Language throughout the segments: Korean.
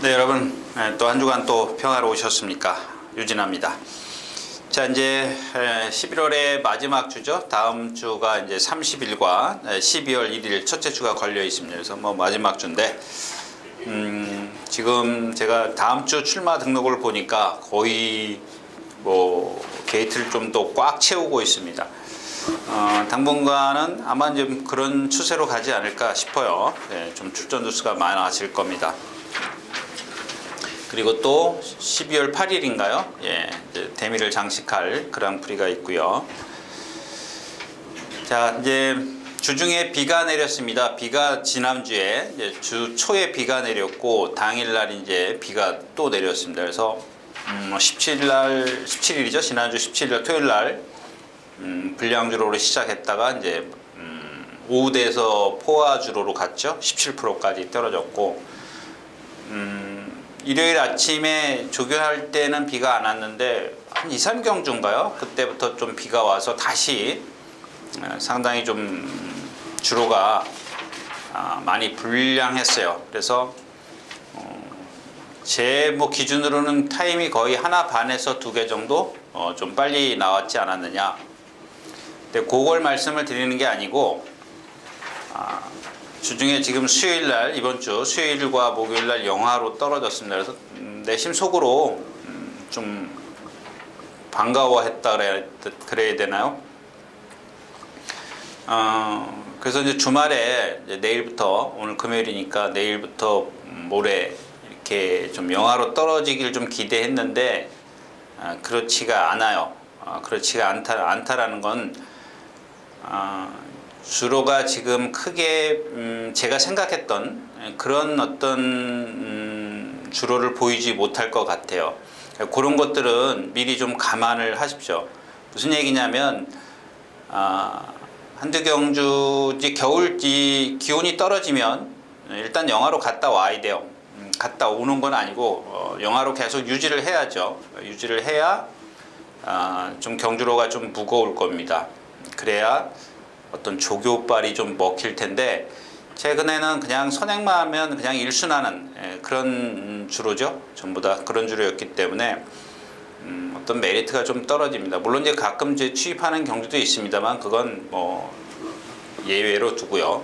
네, 여러분, 또 한 주간 또 평화로 오셨습니까? 유진아입니다. 자, 이제 11월의 마지막 주죠. 다음 주가 이제 30일과 12월 1일 첫째 주가 걸려 있습니다. 그래서 뭐 마지막 주인데, 지금 제가 다음 주 출마 등록을 보니까 거의 뭐 게이트를 좀 또 꽉 채우고 있습니다. 당분간은 아마 이제 그런 추세로 가지 않을까 싶어요. 네, 좀 출전 두수가 많아질 겁니다. 그리고 또 12월 8일인가요? 예, 이제 대미를 장식할 그랑프리가 있고요. 자, 이제 주중에 비가 내렸습니다. 비가 지난주에 이제 주 초에 비가 내렸고 당일날 이제 비가 또 내렸습니다. 그래서 17일이죠. 지난주 17일 토요일날 불량주로로 시작했다가 이제 오후 돼서 포화주로로 갔죠. 17%까지 떨어졌고 일요일 아침에 조교할 때는 비가 안 왔는데 한 2, 3경주인가요? 그때부터 좀 비가 와서 다시 상당히 좀 주로가 많이 불량했어요. 그래서 제 뭐 기준으로는 타임이 거의 하나 반에서 2개 정도 좀 빨리 나왔지 않았느냐. 근데 그걸 말씀을 드리는 게 아니고 주중에 지금 수요일날 이번 주 수요일과 목요일날 영하로 떨어졌습니다. 그래서 내심 속으로 좀 반가워했다 그래야 되나요? 그래서 이제 주말에 이제 내일부터 오늘 금요일이니까 내일부터 모레 이렇게 좀 영하로 떨어지길 좀 기대했는데 그렇지가 않아요. 그렇지가 않다라는 건 주로가 지금 크게 제가 생각했던 그런 어떤 주로를 보이지 못할 것 같아요. 그런 것들은 미리 좀 감안을 하십시오. 무슨 얘기냐면 한두 경주 이제 겨울지 기온이 떨어지면 일단 영하로 갔다 와야 돼요. 갔다 오는 건 아니고 영하로 계속 유지를 해야죠. 유지를 해야 좀 경주로가 좀 무거울 겁니다. 그래야 어떤 조교빨이 좀 먹힐 텐데 최근에는 그냥 선행만 하면 그냥 일순하는 그런 주로죠. 전부 다 그런 주로였기 때문에 어떤 메리트가 좀 떨어집니다. 물론 이제 가끔 이제 취입하는 경주도 있습니다만 그건 뭐 예외로 두고요.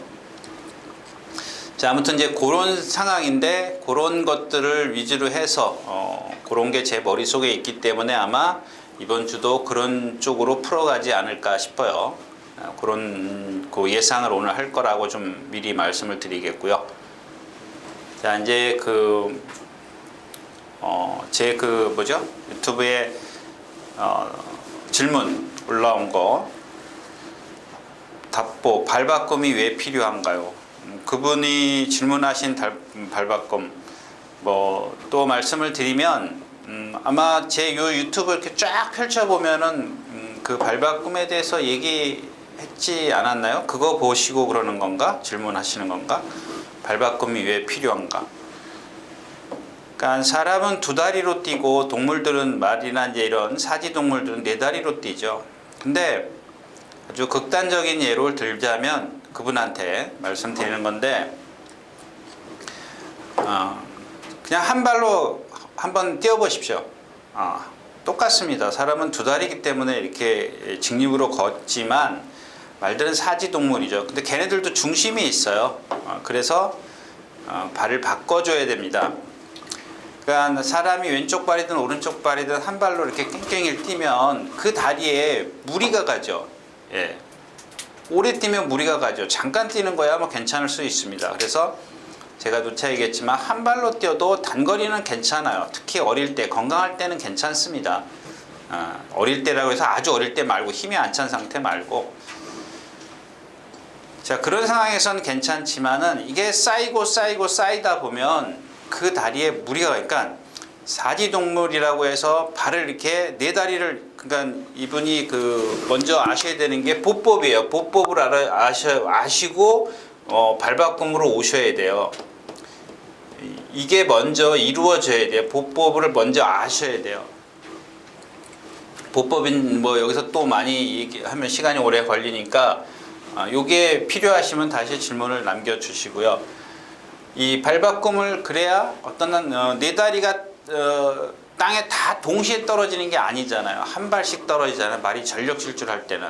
자, 아무튼 이제 그런 상황인데 그런 것들을 위주로 해서 그런 게 제 머릿속에 있기 때문에 아마 이번 주도 그런 쪽으로 풀어가지 않을까 싶어요. 그런 그 예상을 오늘 할 거라고 좀 미리 말씀을 드리겠고요. 자, 이제 제 뭐죠? 유튜브에 질문 올라온 거 답보 발바꿈이 왜 필요한가요? 그분이 질문하신 발바꿈 뭐 또 말씀을 드리면 아마 제 요 유튜브 이렇게 쫙 펼쳐보면은 그 발바꿈에 대해서 얘기했지 않았나요? 그거 보시고 그러는 건가? 질문하시는 건가? 발바꿈이 왜 필요한가? 그러니까 사람은 두 다리로 뛰고 동물들은 말이나 이제 이런 사지 동물들은 네 다리로 뛰죠. 근데 아주 극단적인 예를 들자면 그분한테 말씀드리는 건데 그냥 한 발로 한번 뛰어보십시오. 똑같습니다. 사람은 두 다리이기 때문에 이렇게 직립으로 걷지만 말들은 사지 동물이죠. 근데 걔네들도 중심이 있어요. 그래서 발을 바꿔줘야 됩니다. 그러니까 사람이 왼쪽 발이든 오른쪽 발이든 한 발로 이렇게 깽깽이를 뛰면 그 다리에 무리가 가죠. 예. 오래 뛰면 무리가 가죠. 잠깐 뛰는 거야 뭐 괜찮을 수 있습니다. 그래서 제가 누차 얘기했지만 한 발로 뛰어도 단거리는 괜찮아요. 특히 어릴 때, 건강할 때는 괜찮습니다. 어릴 때라고 해서 아주 어릴 때 말고 힘이 안 찬 상태 말고 자, 그런 상황에서는 괜찮지만은 이게 쌓이다 보면 그 다리에 무리가 그러니까 사지동물이라고 해서 발을 이렇게 네 다리를 그러니까 이분이 먼저 아셔야 되는 게 보법이에요. 보법을 아시고 발바꿈으로 오셔야 돼요. 이게 먼저 이루어져야 돼요. 보법을 먼저 아셔야 돼요. 보법인 뭐 여기서 또 많이 얘기하면 시간이 오래 걸리니까 요게 필요하시면 다시 질문을 남겨주시고요. 이 발바꿈을 그래야 어떤 네 다리가 땅에 다 동시에 떨어지는 게 아니잖아요. 한 발씩 떨어지잖아요. 말이 전력 질주할 때는.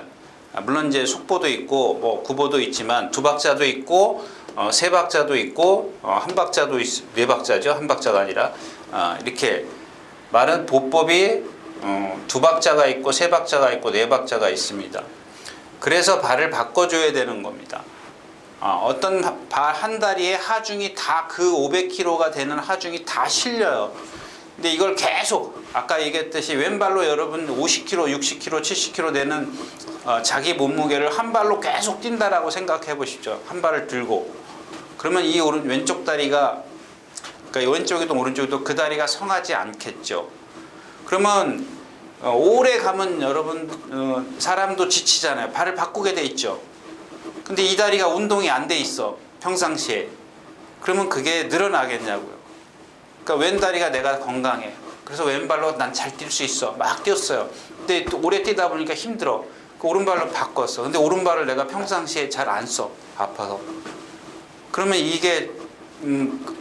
물론 이제 속보도 있고 뭐 구보도 있지만 두 박자도 있고 세 박자도 있고 한 박자도 네 박자죠. 한 박자가 아니라 이렇게 말은 보법이 두 박자가 있고 세 박자가 있고 네 박자가 있습니다. 그래서 발을 바꿔줘야 되는 겁니다. 어떤 발 한 다리에 하중이 다 그 500kg가 되는 하중이 다 실려요. 근데 이걸 계속 아까 얘기했듯이 왼발로 여러분 50kg, 60kg, 70kg 되는 자기 몸무게를 한 발로 계속 뛴다라고 생각해 보십시오. 한 발을 들고. 그러면 이 왼쪽 다리가 그러니까 왼쪽에도 오른쪽에도 그 다리가 성하지 않겠죠. 그러면 오래 가면 여러분 사람도 지치잖아요. 발을 바꾸게 돼 있죠. 근데 이 다리가 운동이 안 돼 있어. 평상시에. 그러면 그게 늘어나겠냐고요. 그러니까 왼다리가 내가 건강해. 그래서 왼발로 난 잘 뛸 수 있어. 막 뛰었어요. 근데 또 오래 뛰다 보니까 힘들어. 그 오른발로 바꿨어. 근데 오른발을 내가 평상시에 잘 안 써. 아파서. 그러면 이게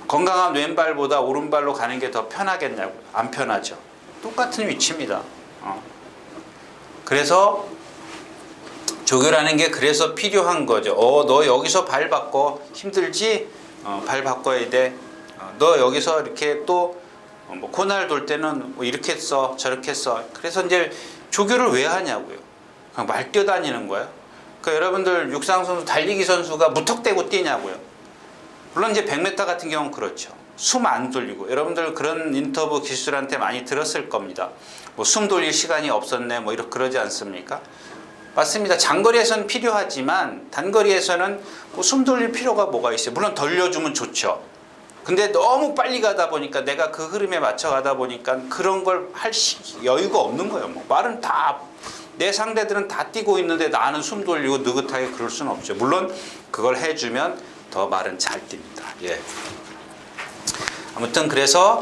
건강한 왼발보다 오른발로 가는 게 더 편하겠냐고요. 안 편하죠. 똑같은 위치입니다. 그래서 조교라는 게 그래서 필요한 거죠. 너 여기서 발 바꿔. 힘들지? 발 바꿔야 돼. 너 여기서 이렇게 또 뭐 코날 돌 때는 뭐 이렇게 써 저렇게 써. 그래서 이제 조교를 왜 하냐고요. 그냥 말 뛰어다니는 거예요. 그러니까 여러분들 육상선수 달리기 선수가 무턱대고 뛰냐고요. 물론 이제 100m 같은 경우는 그렇죠. 숨 안 돌리고 여러분들 그런 인터뷰 기술한테 많이 들었을 겁니다. 뭐 숨 돌릴 시간이 없었네 뭐 이렇게 그러지 않습니까? 맞습니다. 장거리에서는 필요하지만 단거리에서는 뭐 숨 돌릴 필요가 뭐가 있어요. 물론 돌려주면 좋죠. 근데 너무 빨리 가다 보니까 내가 그 흐름에 맞춰 가다 보니까 그런 걸 할 여유가 없는 거예요. 뭐 말은 다 내 상대들은 다 뛰고 있는데 나는 숨 돌리고 느긋하게 그럴 수는 없죠. 물론 그걸 해주면 더 말은 잘 뜁니다. 예. 아무튼 그래서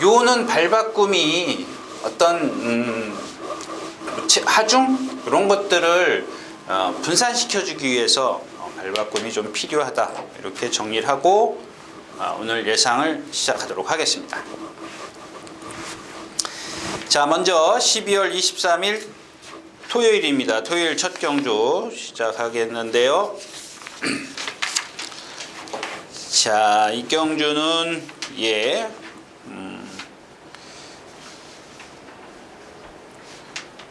요는 발바꿈이 어떤 하중 이런 것들을 분산시켜주기 위해서 발바꿈이 좀 필요하다 이렇게 정리를 하고 오늘 예상을 시작하도록 하겠습니다. 자, 먼저 12월 23일 토요일입니다. 토요일 첫 경주 시작하겠는데요. 자, 이 경주는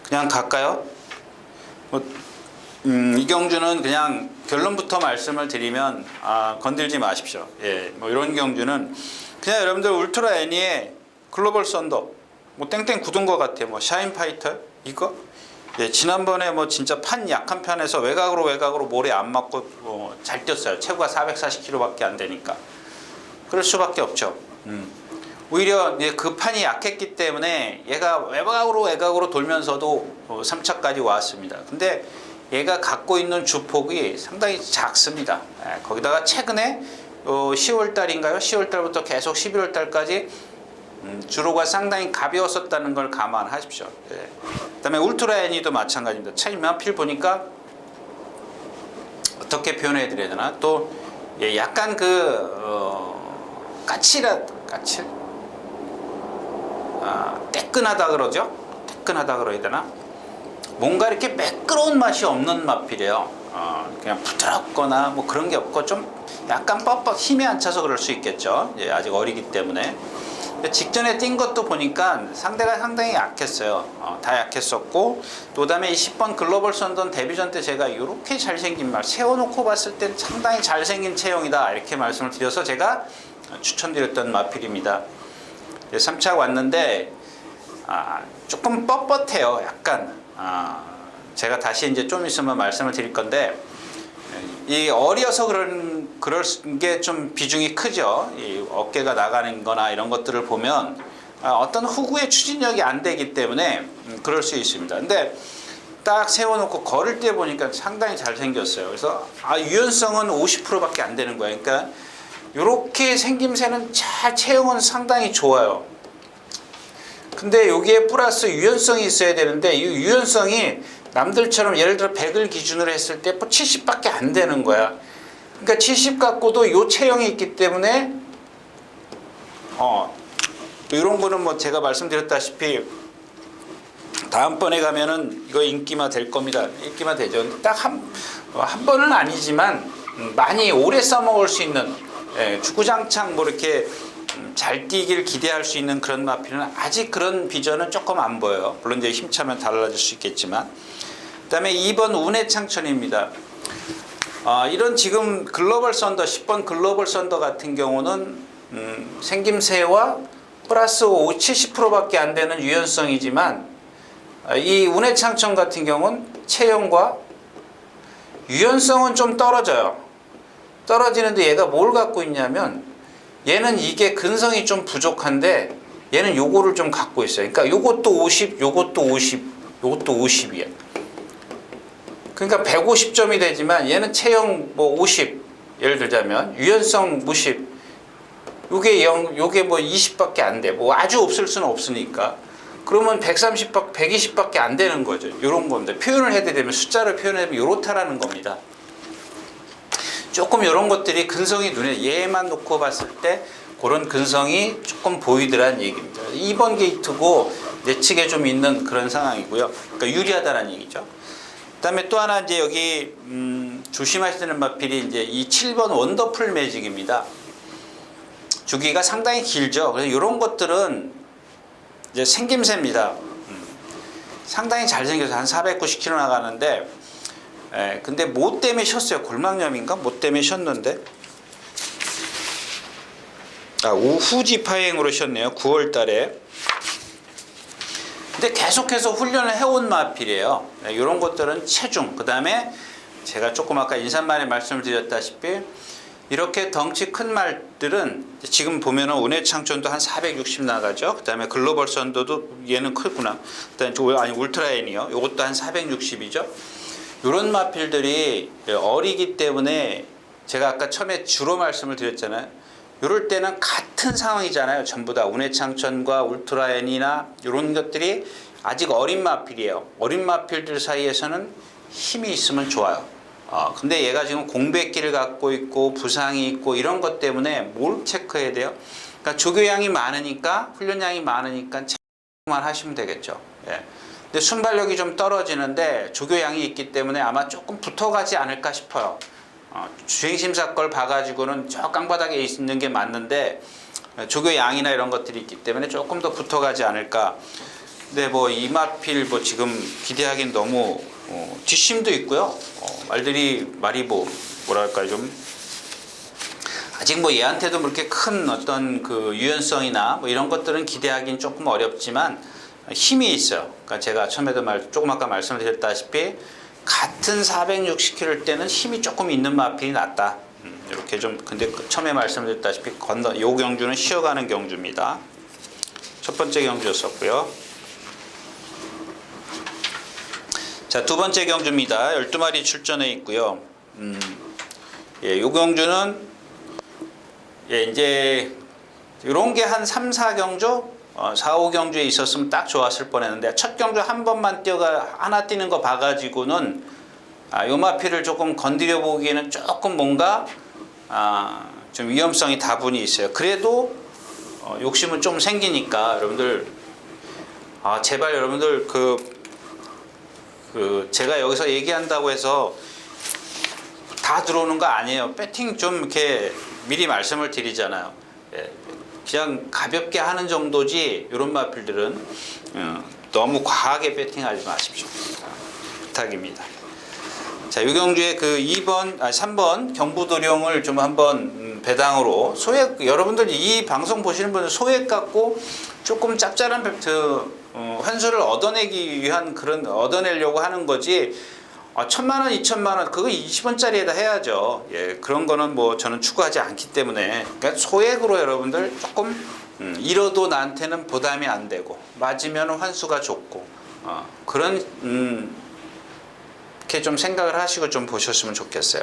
그냥 갈까요? 이 경주는 그냥 결론부터 말씀을 드리면 건들지 마십시오. 예, 뭐 이런 경주는 그냥 여러분들 울트라 애니의 글로벌 썬더 뭐 땡땡 굳은 것 같아요. 뭐 샤인 파이터 이거 예, 지난번에 뭐 진짜 판 약한 편에서 외곽으로 모래 안 맞고 잘 뛰었어요. 최고가 440kg밖에 안 되니까 그럴 수밖에 없죠. 오히려 그 판이 약했기 때문에 얘가 외곽으로 돌면서도 3차까지 왔습니다. 근데 얘가 갖고 있는 주폭이 상당히 작습니다. 거기다가 최근에 10월달인가요? 10월달부터 계속 11월달까지 주로가 상당히 가벼웠었다는 걸 감안하십시오. 그 다음에 울트라 애니도 마찬가지입니다. 차이만 필 보니까 어떻게 표현해 드려야 되나? 또 약간 까칠? 뜨끈하다 그러죠? 뜨끈하다 그래야 되나? 뭔가 이렇게 매끄러운 맛이 없는 맛필이에요. 그냥 부드럽거나 뭐 그런 게 없고 좀 약간 뻑뻑 힘이 안 차서 그럴 수 있겠죠. 아직 어리기 때문에. 직전에 뛴 것도 보니까 상대가 상당히 약했어요. 다 약했었고 또 다음에 20번 글로벌 선던 데뷔전 때 제가 이렇게 잘생긴 말 세워놓고 봤을 땐 상당히 잘생긴 체형이다 이렇게 말씀을 드려서 제가 추천드렸던 마필입니다. 3차 왔는데 조금 뻣뻣해요. 약간 제가 다시 이제 좀 있으면 말씀을 드릴 건데 이 어려서 그럴 게 좀 비중이 크죠. 이 어깨가 나가는 거나 이런 것들을 보면 어떤 후구의 추진력이 안 되기 때문에 그럴 수 있습니다. 근데 딱 세워놓고 걸을 때 보니까 상당히 잘생겼어요. 그래서 유연성은 50%밖에 안 되는 거예요. 그러니까 이렇게 생김새는 체형은 상당히 좋아요. 근데 여기에 플러스 유연성이 있어야 되는데 이 유연성이 남들처럼 예를 들어 100을 기준으로 했을 때 70밖에 안 되는 거야. 그러니까 70 갖고도 요 체형이 있기 때문에 이런 거는 뭐 제가 말씀드렸다시피 다음번에 가면은 이거 인기마 될 겁니다. 인기마 되죠. 딱 한 번은 아니지만 많이 오래 써먹을 수 있는, 주구장창 뭐 이렇게 잘 뛰길 기대할 수 있는 그런 마필은 아직 그런 비전은 조금 안 보여요. 물론 이제 힘차면 달라질 수 있겠지만. 그다음에 2번 운해창천입니다. 이런 지금 글로벌 썬더 10번 글로벌 썬더 같은 경우는 생김새와 플러스 70%밖에 안 되는 유연성이지만 이 운해창천 같은 경우는 체형과 유연성은 좀 떨어져요. 떨어지는데 얘가 뭘 갖고 있냐면 얘는 이게 근성이 좀 부족한데 얘는 요거를 좀 갖고 있어요. 그러니까 요것도 50, 요것도 50, 요것도 50이야. 그러니까 150점이 되지만 얘는 체형 뭐 50, 예를 들자면 유연성 50, 요게 0, 요게 뭐 20밖에 안 돼. 뭐 아주 없을 수는 없으니까. 그러면 130, 120밖에 안 되는 거죠. 요런 건데 표현을 해야 되면 숫자를 표현하면 요렇다라는 겁니다. 조금 이런 것들이 근성이 눈에 얘만 놓고 봤을 때 그런 근성이 조금 보이더란 얘기입니다. 2번 게이트고 내측에 좀 있는 그런 상황이고요. 그러니까 유리하다는 얘기죠. 그다음에 또 하나 이제 여기 조심하셔야 되는 마필이 이제 이 7번 원더풀 매직입니다. 주기가 상당히 길죠. 그래서 이런 것들은 이제 생김새입니다. 상당히 잘생겨서 한 490km 나가는데, 근데 뭐 때문에 쉬었어요? 골막염인가? 뭐 때문에 쉬었는데? 우후지 파행으로 쉬었네요. 9월 달에. 근데 계속해서 훈련을 해온 마필이에요. 이런 것들은 체중, 그 다음에 제가 조금 아까 인사말에 말씀을 드렸다시피 이렇게 덩치 큰 말들은 지금 보면은 운해창천도 한 460 나가죠. 그 다음에 글로벌 썬더도 얘는 크구나. 그 다음에 울트라엔이요. 이것도 한 460이죠. 이런 마필들이 어리기 때문에 제가 아까 처음에 주로 말씀을 드렸잖아요. 이럴 때는 같은 상황이잖아요. 전부 다 운해창천과 울트라엔이나 이런 것들이 아직 어린 마필이에요. 어린 마필들 사이에서는 힘이 있으면 좋아요. 근데 얘가 지금 공백기를 갖고 있고 부상이 있고 이런 것 때문에 뭘 체크해야 돼요? 그러니까 조교양이 많으니까 훈련량이 많으니까 체크만 하시면 되겠죠. 근데 순발력이 좀 떨어지는데 조교양이 있기 때문에 아마 조금 붙어가지 않을까 싶어요. 주행심사 걸 봐가지고는 저 깡바닥에 있는 게 맞는데 조교양이나 이런 것들이 있기 때문에 조금 더 붙어가지 않을까. 근데 뭐 이마필 뭐 지금 기대하기는 너무 뒷심도 있고요. 말이 뭐랄까요, 좀 아직 뭐 얘한테도 그렇게 큰 어떤 그 유연성이나 뭐 이런 것들은 기대하기는 조금 어렵지만 힘이 있어요. 그러니까 제가 처음에도 조금 아까 말씀드렸다시피 같은 460km 때는 힘이 조금 있는 마필이 낫다. 이렇게 좀 근데 처음에 말씀드렸다시피 요 경주는 쉬어가는 경주입니다. 첫 번째 경주였었고요. 자, 두 번째 경주입니다. 12마리 출전해 있고요. 요 경주는 이제 이런 게 한 3, 4경주, 4, 5경주에 있었으면 딱 좋았을 뻔했는데 첫 경주 한 번만 하나 뛰는 거 봐가지고는 요 마필을 조금 건드려 보기에는 조금 뭔가 좀 위험성이 다분히 있어요. 그래도 욕심은 좀 생기니까 여러분들 제발 여러분들 제가 여기서 얘기한다고 해서 다 들어오는 거 아니에요. 배팅 좀 이렇게 미리 말씀을 드리잖아요. 그냥 가볍게 하는 정도지 이런 마필들은 너무 과하게 배팅하지 마십시오. 부탁입니다. 자, 유경주의 그 3번 경부도령을 좀 한번 배당으로 소액, 여러분들 이 방송 보시는 분들 소액 갖고 조금 짭짤한 환수를 얻어내기 위한 얻어내려고 하는 거지. 1,000만원, 2,000만원 그거 20원짜리에다 해야죠. 그런 거는 뭐 저는 추구하지 않기 때문에 그러니까 소액으로 여러분들 조금 잃어도 나한테는 부담이 안 되고 맞으면 환수가 좋고 그런 이렇게 좀 생각을 하시고 좀 보셨으면 좋겠어요.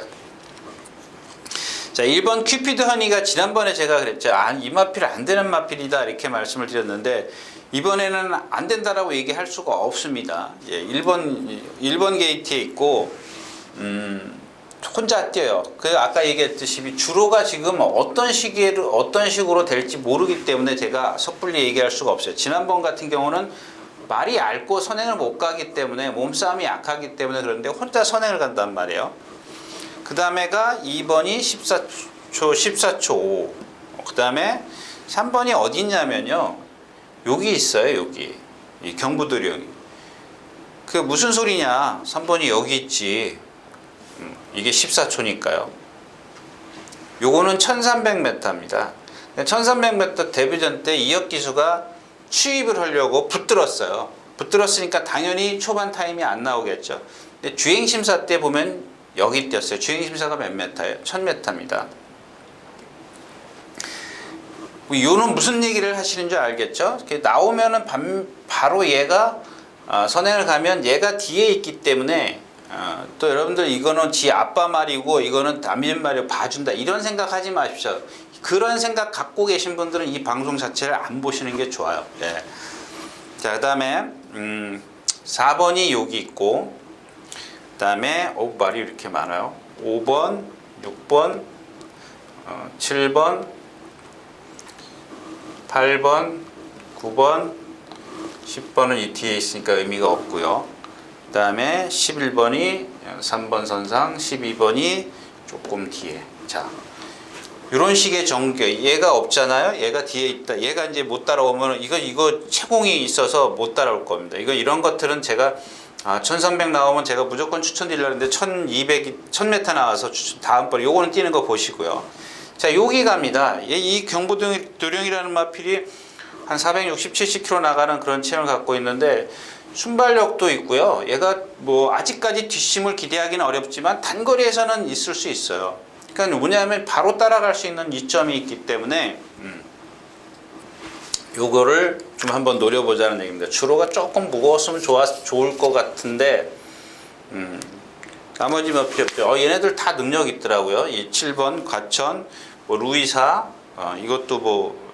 자, 1번 큐피드 허니가 지난번에 제가 그랬죠. 이 마필 안 되는 마필이다 이렇게 말씀을 드렸는데 이번에는 안 된다라고 얘기할 수가 없습니다. 1번 게이트에 있고 혼자 뛰어요. 그 아까 얘기했듯이 주로가 지금 어떤 식으로 될지 모르기 때문에 제가 섣불리 얘기할 수가 없어요. 지난번 같은 경우는 말이 얇고 선행을 못 가기 때문에 몸싸움이 약하기 때문에 그런데 혼자 선행을 간단 말이에요. 그 다음에가 2번이 14초 5. 그 다음에 3번이 어디 있냐면요. 여기 있어요. 여기. 이 경부도령. 그 무슨 소리냐. 3번이 여기 있지. 이게 14초니까요. 요거는 1300m입니다. 1300m 데뷔전 때 이혁 기수가 추입을 하려고 붙들었어요. 붙들었으니까 당연히 초반 타임이 안 나오겠죠. 근데 주행심사 때 보면 여기 뛰었어요. 주행심사가 몇 메타예요? 1000m입니다. 요는 무슨 얘기를 하시는 줄 알겠죠? 나오면은 바로 얘가 선행을 가면 얘가 뒤에 있기 때문에 또 여러분들 이거는 지 아빠 말이고 이거는 남편 말이고 봐준다 이런 생각 하지 마십시오. 그런 생각 갖고 계신 분들은 이 방송 자체를 안 보시는 게 좋아요. 예. 자, 그 다음에 4번이 여기 있고 그 다음에 말이 이렇게 많아요. 5번, 6번, 7번, 8번, 9번, 10번은 이 뒤에 있으니까 의미가 없고요. 그 다음에 11번이 3번 선상, 12번이 조금 뒤에. 자, 이런 식의 전개. 얘가 없잖아요. 얘가 뒤에 있다. 얘가 이제 못 따라오면 이거 채공이 있어서 못 따라올 겁니다. 이런 것들은 제가 1300 나오면 제가 무조건 추천드리려고 했는데 1200, 1000m 나와서 다음번에 요거는 뛰는 거 보시고요. 자, 여기 갑니다. 이 경부도령이라는 마필이 한 460, 70km 나가는 그런 체형을 갖고 있는데 순발력도 있고요. 얘가 뭐 아직까지 뒷심을 기대하기는 어렵지만 단거리에서는 있을 수 있어요. 그러니까 뭐냐면 바로 따라갈 수 있는 이점이 있기 때문에 요거를 좀 한번 노려보자는 얘기입니다. 주로가 조금 무거웠으면 좋을 것 같은데 나머지 몇 필요 없죠. 얘네들 다 능력 있더라고요. 이 7번 과천, 뭐 루이사 이것도 뭐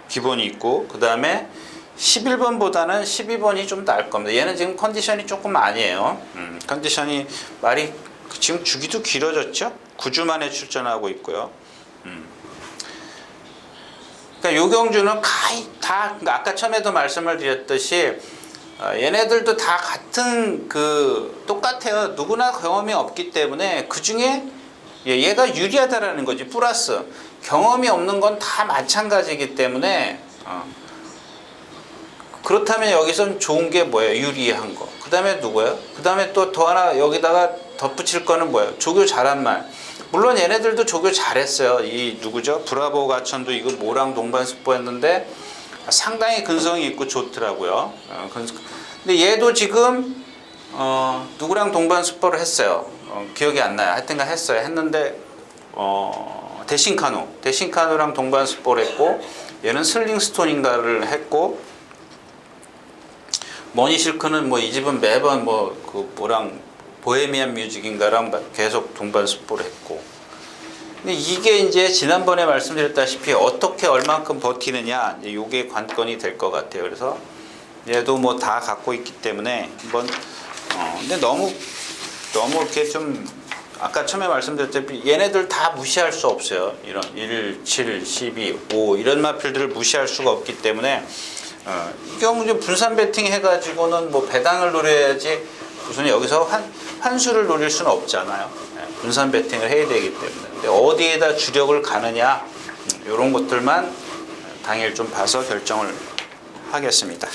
기본이 있고 그 다음에 11번보다는 12번이 좀 나을 겁니다. 얘는 지금 컨디션이 조금 아니에요. 컨디션이 말이 지금 주기도 길어졌죠. 9주 만에 출전하고 있고요. 그러니까 요경주는 다 아까 처음에도 말씀을 드렸듯이 얘네들도 다 같은 똑같아요. 누구나 경험이 없기 때문에 그 중에 얘가 유리하다라는 거지. 플러스 경험이 없는 건 다 마찬가지이기 때문에 그렇다면 여기선 좋은 게 뭐예요? 유리한 거. 그 다음에 누구예요? 그 다음에 또 더 하나 여기다가 덧붙일 거는 뭐예요? 조교 잘한 말. 물론 얘네들도 조교 잘했어요. 이 누구죠? 브라보 가천도 이거 모랑 동반 스포했는데 상당히 근성이 있고 좋더라고요. 근데 얘도 지금 누구랑 동반 스포를 했어요. 기억이 안 나요. 하여튼간 했어요. 했는데 데신카누랑 동반 스포를 했고 얘는 슬링스톤인가를 했고 머니실크는 뭐 이 집은 매번 뭐랑 보헤미안 뮤직인가랑 계속 동반 스포를 했고 근데 이게 이제 지난번에 말씀드렸다시피 어떻게 얼만큼 버티느냐 이게 관건이 될 것 같아요. 그래서 얘도 뭐 다 갖고 있기 때문에 한번 근데 너무 이렇게 좀 아까 처음에 말씀드렸다시피 얘네들 다 무시할 수 없어요. 이런 1, 7, 12, 5 이런 마필들을 무시할 수가 없기 때문에 이 경우 이제 분산 배팅 해가지고는 뭐 배당을 노려야지 무슨 여기서 환수를 노릴 수는 없잖아요. 분산 배팅을 해야 되기 때문에. 근데 어디에다 주력을 가느냐 이런 것들만 당일 좀 봐서 결정을 하겠습니다.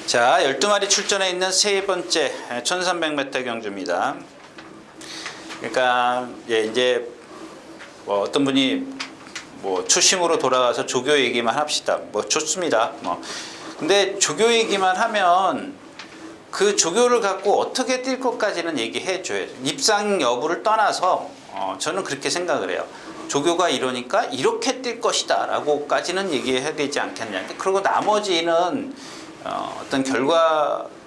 자, 12마리 출전해 있는 세 번째 1300m 경주입니다. 그러니까 이제 뭐 어떤 분이 뭐 초심으로 돌아가서 조교 얘기만 합시다. 뭐 좋습니다. 근데 조교 얘기만 하면 그 조교를 갖고 어떻게 뛸 것까지는 얘기해 줘야죠. 입상 여부를 떠나서 저는 그렇게 생각을 해요. 조교가 이러니까 이렇게 뛸 것이다 라고까지는 얘기해야 되지 않겠냐. 그리고 나머지는 어떤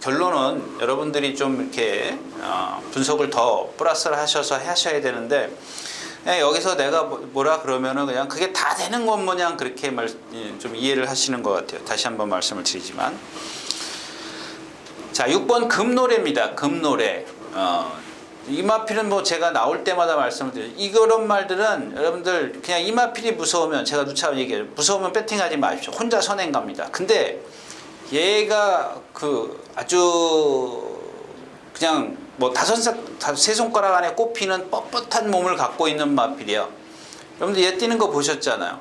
결론은 여러분들이 좀 이렇게 분석을 더 플러스를 하셔서 하셔야 되는데 그냥 여기서 내가 뭐라 그러면은 그냥 그게 다 되는 것 모양 그렇게 좀 이해를 하시는 것 같아요. 다시 한번 말씀을 드리지만. 자, 6번 금노래입니다. 금노래. 이마필은 뭐 제가 나올 때마다 말씀을 드려요. 이런 말들은 여러분들 그냥 이마필이 무서우면 제가 누차 얘기해요. 무서우면 배팅하지 마십시오. 혼자 선행 갑니다. 근데 얘가 아주 그냥 뭐 세 손가락 안에 꼽히는 뻣뻣한 몸을 갖고 있는 마필이에요. 여러분들 얘 뛰는 거 보셨잖아요.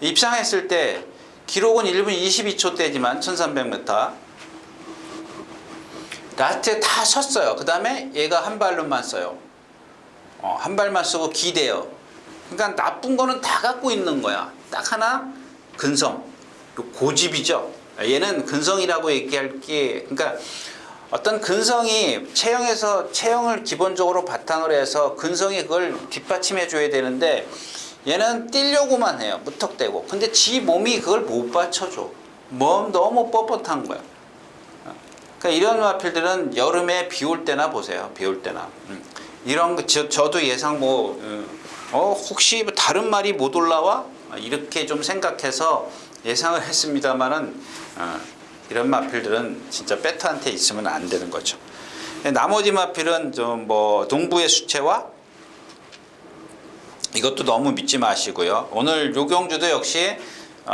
입상했을 때 기록은 1분 22초대지만 1300m 라스트에 다 섰어요. 그 다음에 얘가 한 발로만 써요. 한 발만 쓰고 기대요. 그러니까 나쁜 거는 다 갖고 있는 거야. 딱 하나 근성, 고집이죠. 얘는 근성이라고 얘기할 게, 그러니까 어떤 근성이 체형을 기본적으로 바탕으로 해서 근성이 그걸 뒷받침해 줘야 되는데 얘는 뛰려고만 해요. 무턱대고. 근데 지 몸이 그걸 못 받쳐줘. 너무 뻣뻣한 거야. 그러니까 이런 마필들은 여름에 비 올 때나 보세요. 비 올 때나. 이런 거 저도 예상 혹시 다른 말이 못 올라와? 이렇게 좀 생각해서 예상을 했습니다만은 이런 마필들은 진짜 배트한테 있으면 안 되는 거죠. 나머지 마필은 좀 농부의 수채화 이것도 너무 믿지 마시고요. 오늘 요 경주도 역시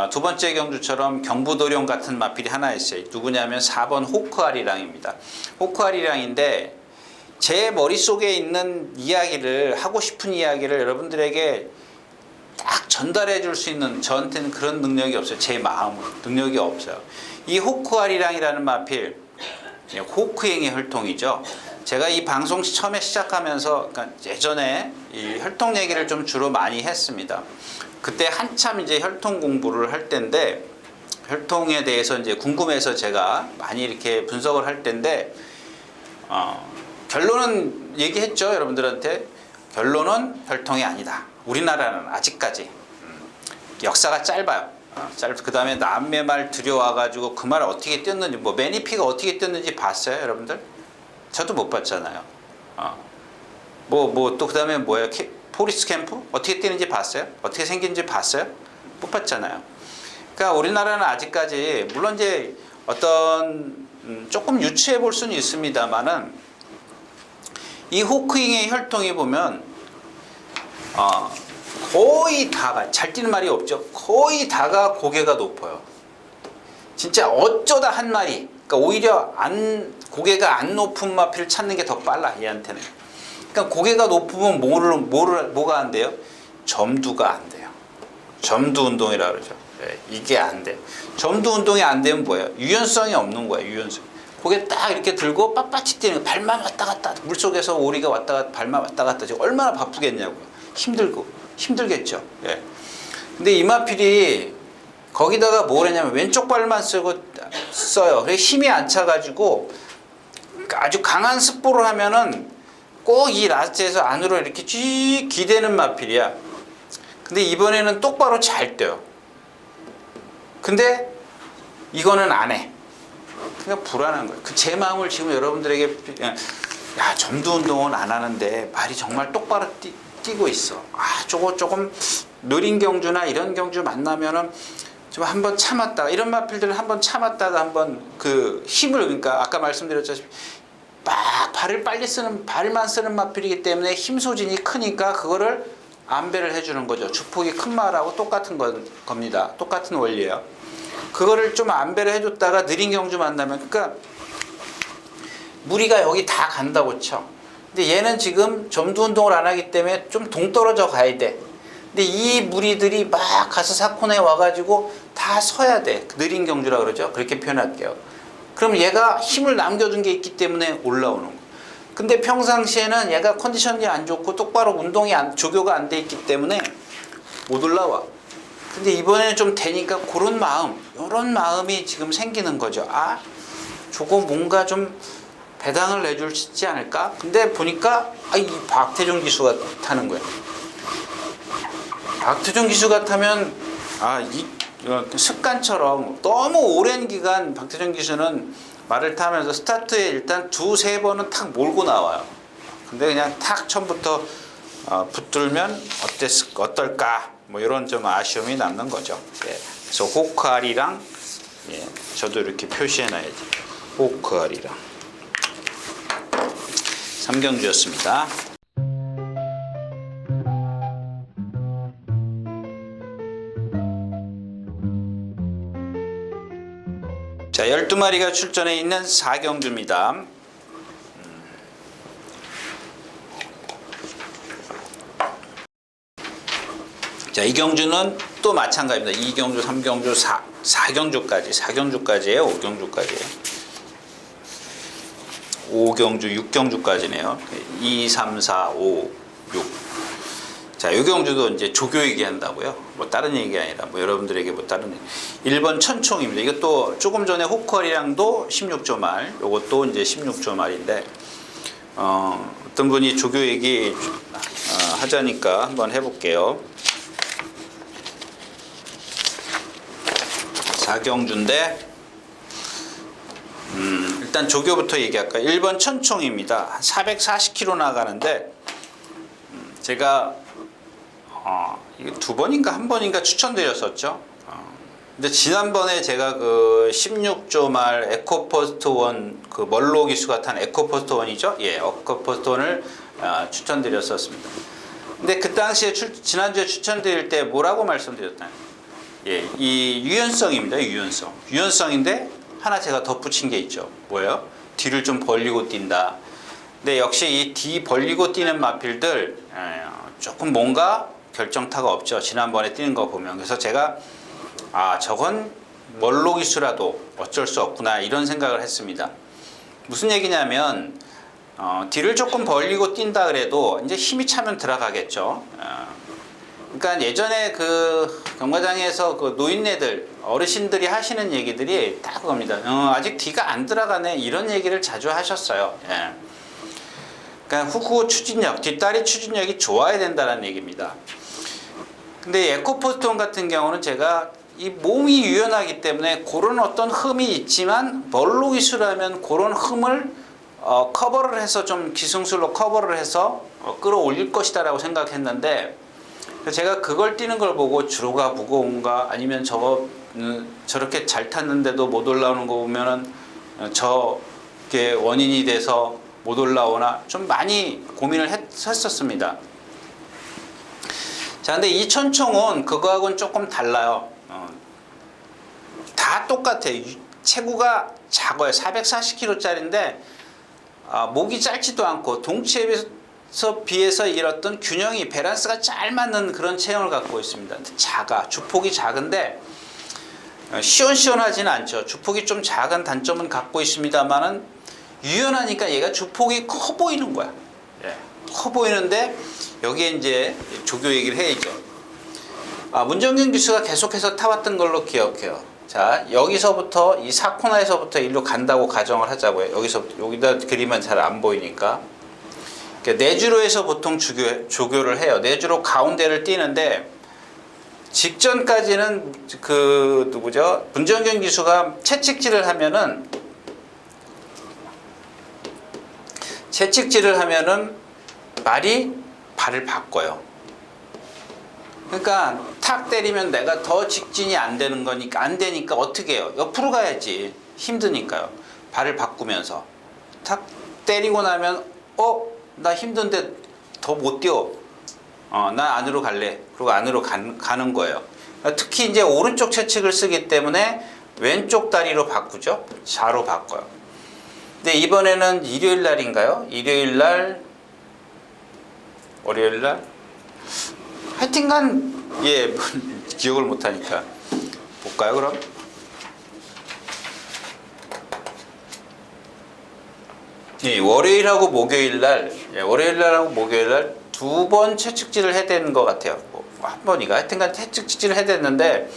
두 번째 경주처럼 경부도령 같은 마필이 하나 있어요. 누구냐면 4번 호크아리랑입니다. 호크아리랑인데 제 머릿속에 있는 이야기를 하고 싶은 이야기를 여러분들에게 딱 전달해 줄 수 있는 저한테는 그런 능력이 없어요. 제 마음으로 능력이 없어요. 이 호크아리랑이라는 마필 호크행의 혈통이죠. 제가 이 방송 처음에 시작하면서 그러니까 예전에 이 혈통 얘기를 좀 주로 많이 했습니다. 그때 한참 이제 혈통 공부를 할 때인데 혈통에 대해서 이제 궁금해서 제가 많이 이렇게 분석을 할 때인데 결론은 얘기했죠. 여러분들한테 결론은 혈통이 아니다. 우리나라는 아직까지 역사가 짧아요. 그 다음에 남의 말 들여와가지고 그 말을 어떻게 띄었는지 매니피가 어떻게 띄었는지 봤어요, 여러분들? 저도 못 봤잖아요. 또 그 다음에 뭐예요? 포리스 캠프 어떻게 뛰는지 봤어요? 어떻게 생긴지 봤어요? 못 봤잖아요. 그러니까 우리나라는 아직까지 물론 이제 어떤 조금 유추해 볼 수는 있습니다만은 이 호크잉의 혈통이 보면 거의 다가 잘 뛰는 말이 없죠. 거의 다가 고개가 높아요. 진짜 어쩌다 한 마리. 그러니까 오히려 고개가 안 높은 마필을 찾는 게 더 빨라 얘한테는. 그러니까 고개가 높으면 뭐가 안 돼요? 점두가 안 돼요. 점두 운동이라 그러죠. 네, 이게 안 돼요. 점두 운동이 안 되면 뭐예요? 유연성이 없는 거예요. 유연성. 고개 딱 이렇게 들고 빳빳이 뛰는 거. 발만 왔다 갔다. 물속에서 오리가 왔다 갔다 발만 왔다 갔다. 지금 얼마나 바쁘겠냐고요. 힘들겠죠. 예. 근데 이 마필이 거기다가 뭘 했냐면 왼쪽 발만 써요. 그래서 힘이 안 차가지고 아주 강한 습보를 하면은 꼭 이 라스트에서 안으로 이렇게 쭉 기대는 마필이야. 근데 이번에는 똑바로 잘 뛰어요. 근데 이거는 안 해. 그러니까 불안한 거예요. 제 마음을 지금 여러분들에게 점두 운동은 안 하는데 말이 정말 똑바로 뛰고 있어. 저거 조금 느린 경주나 이런 경주 만나면은 좀 한번 참았다가 이런 마필들은 한번 참았다가 한번 그 힘을 그러니까 아까 말씀드렸다시피 막 발만 쓰는 마필이기 때문에 힘 소진이 크니까 그거를 안배를 해주는 거죠. 주폭이 큰 말하고 똑같은 겁니다. 똑같은 원리예요. 그거를 좀 안배를 해줬다가 느린 경주 만나면 그러니까 무리가 여기 다 간다고 쳐. 근데 얘는 지금 점두 운동을 안 하기 때문에 좀 동떨어져 가야 돼. 근데 이 무리들이 막 가서 사코너에 와가지고 다 서야 돼. 느린 경주라 그러죠. 그렇게 표현할게요. 그럼 얘가 힘을 남겨둔 게 있기 때문에 올라오는 거. 근데 평상시에는 얘가 컨디션이 안 좋고 똑바로 조교가 안 돼 있기 때문에 못 올라와. 근데 이번에는 좀 되니까 이런 마음이 지금 생기는 거죠. 저거 뭔가 좀 배당을 내줄 수 있지 않을까? 근데 보니까 이 박태종 기수가 타는 거야. 박태종 기수가 타면 습관처럼 너무 오랜 기간 박태종 기수는 말을 타면서 스타트에 일단 2-3번은 탁 몰고 나와요. 근데 그냥 탁 처음부터 붙들면 어떨까? 뭐 이런 좀 아쉬움이 남는 거죠. 예. 그래서 호크알이랑 예, 저도 이렇게 표시해놔야지. 호크알이랑 삼경주였습니다. 자, 12마리가 출전해 있는 사경주입니다. 자, 이 경주는 또 마찬가지입니다. 2경주, 3경주, 4경주까지예요. 5경주까지예요. 5경주, 6경주까지네요. 2, 3, 4, 5, 6. 자, 이 경주도 이제 조교 얘기한다고요. 뭐 다른 얘기 아니라 뭐 여러분들에게 뭐 다른 1번 천총입니다. 이것도 조금 전에 호컬이랑도 16조 말, 요것도 이제 16조 말인데 어떤 분이 조교 얘기 하자니까 한번 해볼게요. 사경주인데 일단 조교부터 얘기할까요? 1번 천총입니다. 한 440km 나가는데 제가 이거 두 번인가 한 번인가 추천드렸었죠. 근데 지난번에 제가 그 16조 말 에코포스트 1 그 멀로 기수가 탄 에코포스트 1이죠. 예, 에코포스트 1을 추천드렸었습니다. 근데 그 당시에 지난주에 추천드릴 때 뭐라고 말씀드렸나요? 예, 이 유연성입니다. 유연성인데 하나 제가 덧붙인 게 있죠. 뭐예요? 뒤를 좀 벌리고 뛴다. 근데 역시 이 뒤 벌리고 뛰는 마필들 조금 뭔가 결정타가 없죠. 지난번에 뛰는 거 보면. 그래서 제가 저건 멀로 기수라도 어쩔 수 없구나 이런 생각을 했습니다. 무슨 얘기냐면 뒤를 조금 벌리고 뛴다 그래도 이제 힘이 차면 들어가겠죠. 그러니까 예전에 그 경마장에서 그 노인네들 어르신들이 하시는 얘기들이 다 그겁니다. 아직 뒤가 안 들어가네 이런 얘기를 자주 하셨어요. 예. 그러니까 후후 추진력, 뒷다리 추진력이 좋아야 된다는 얘기입니다. 근데 에코포스톤 같은 경우는 제가 이 몸이 유연하기 때문에 그런 어떤 흠이 있지만 멀로 기수라면 그런 흠을 커버를 해서 좀 기승술로 커버를 해서 끌어올릴 것이다 라고 생각했는데 제가 그걸 뛰는 걸 보고 주로가 무거운가 아니면 저렇게 잘 탔는데도 못 올라오는 거 보면은 저게 원인이 돼서 못 올라오나 좀 많이 고민을 했었습니다. 자, 근데 이 천총은 그거하고는 조금 달라요. 다 똑같아요. 체구가 작아요. 440kg짜리인데 목이 짧지도 않고 동체에 비해서 이렇던 균형이 밸런스가 잘 맞는 그런 체형을 갖고 있습니다. 주폭이 작은데 시원시원하지는 않죠. 주폭이 좀 작은 단점은 갖고 있습니다만은 유연하니까 얘가 주폭이 커 보이는 거야. 예. 커 보이는데 여기에 이제 조교 얘기를 해야죠. 문정균 기수가 계속해서 타왔던 걸로 기억해요. 자, 여기서부터 이 사코나에서부터 일로 간다고 가정을 하자고요. 여기다 그리면 잘 안 보이니까. 내주로에서 보통 조교를 해요. 내주로 가운데를 뛰는데 직전까지는 그 누구죠? 문정균 기수가 채찍질을 하면은 말이 발을 바꿔요. 그러니까 탁 때리면 내가 더 직진이 안 되는 거니까 안 되니까 어떻게 해요? 옆으로 가야지. 힘드니까요. 발을 바꾸면서 탁 때리고 나면 나 힘든데 더 못 뛰어. 나 안으로 갈래. 그리고 안으로 가는 거예요. 특히 이제 오른쪽 채찍을 쓰기 때문에 왼쪽 다리로 바꾸죠. 좌로 바꿔요. 근데 이번에는 일요일 날인가요? 일요일 날, 월요일 날? 하여튼간 예 기억을 못하니까 볼까요 그럼? 예, 월요일하고 목요일 날 두 번 채찍질을 해야 되는 것 같아요. 한 번이가 하여튼간 채찍질을 해야 됐는데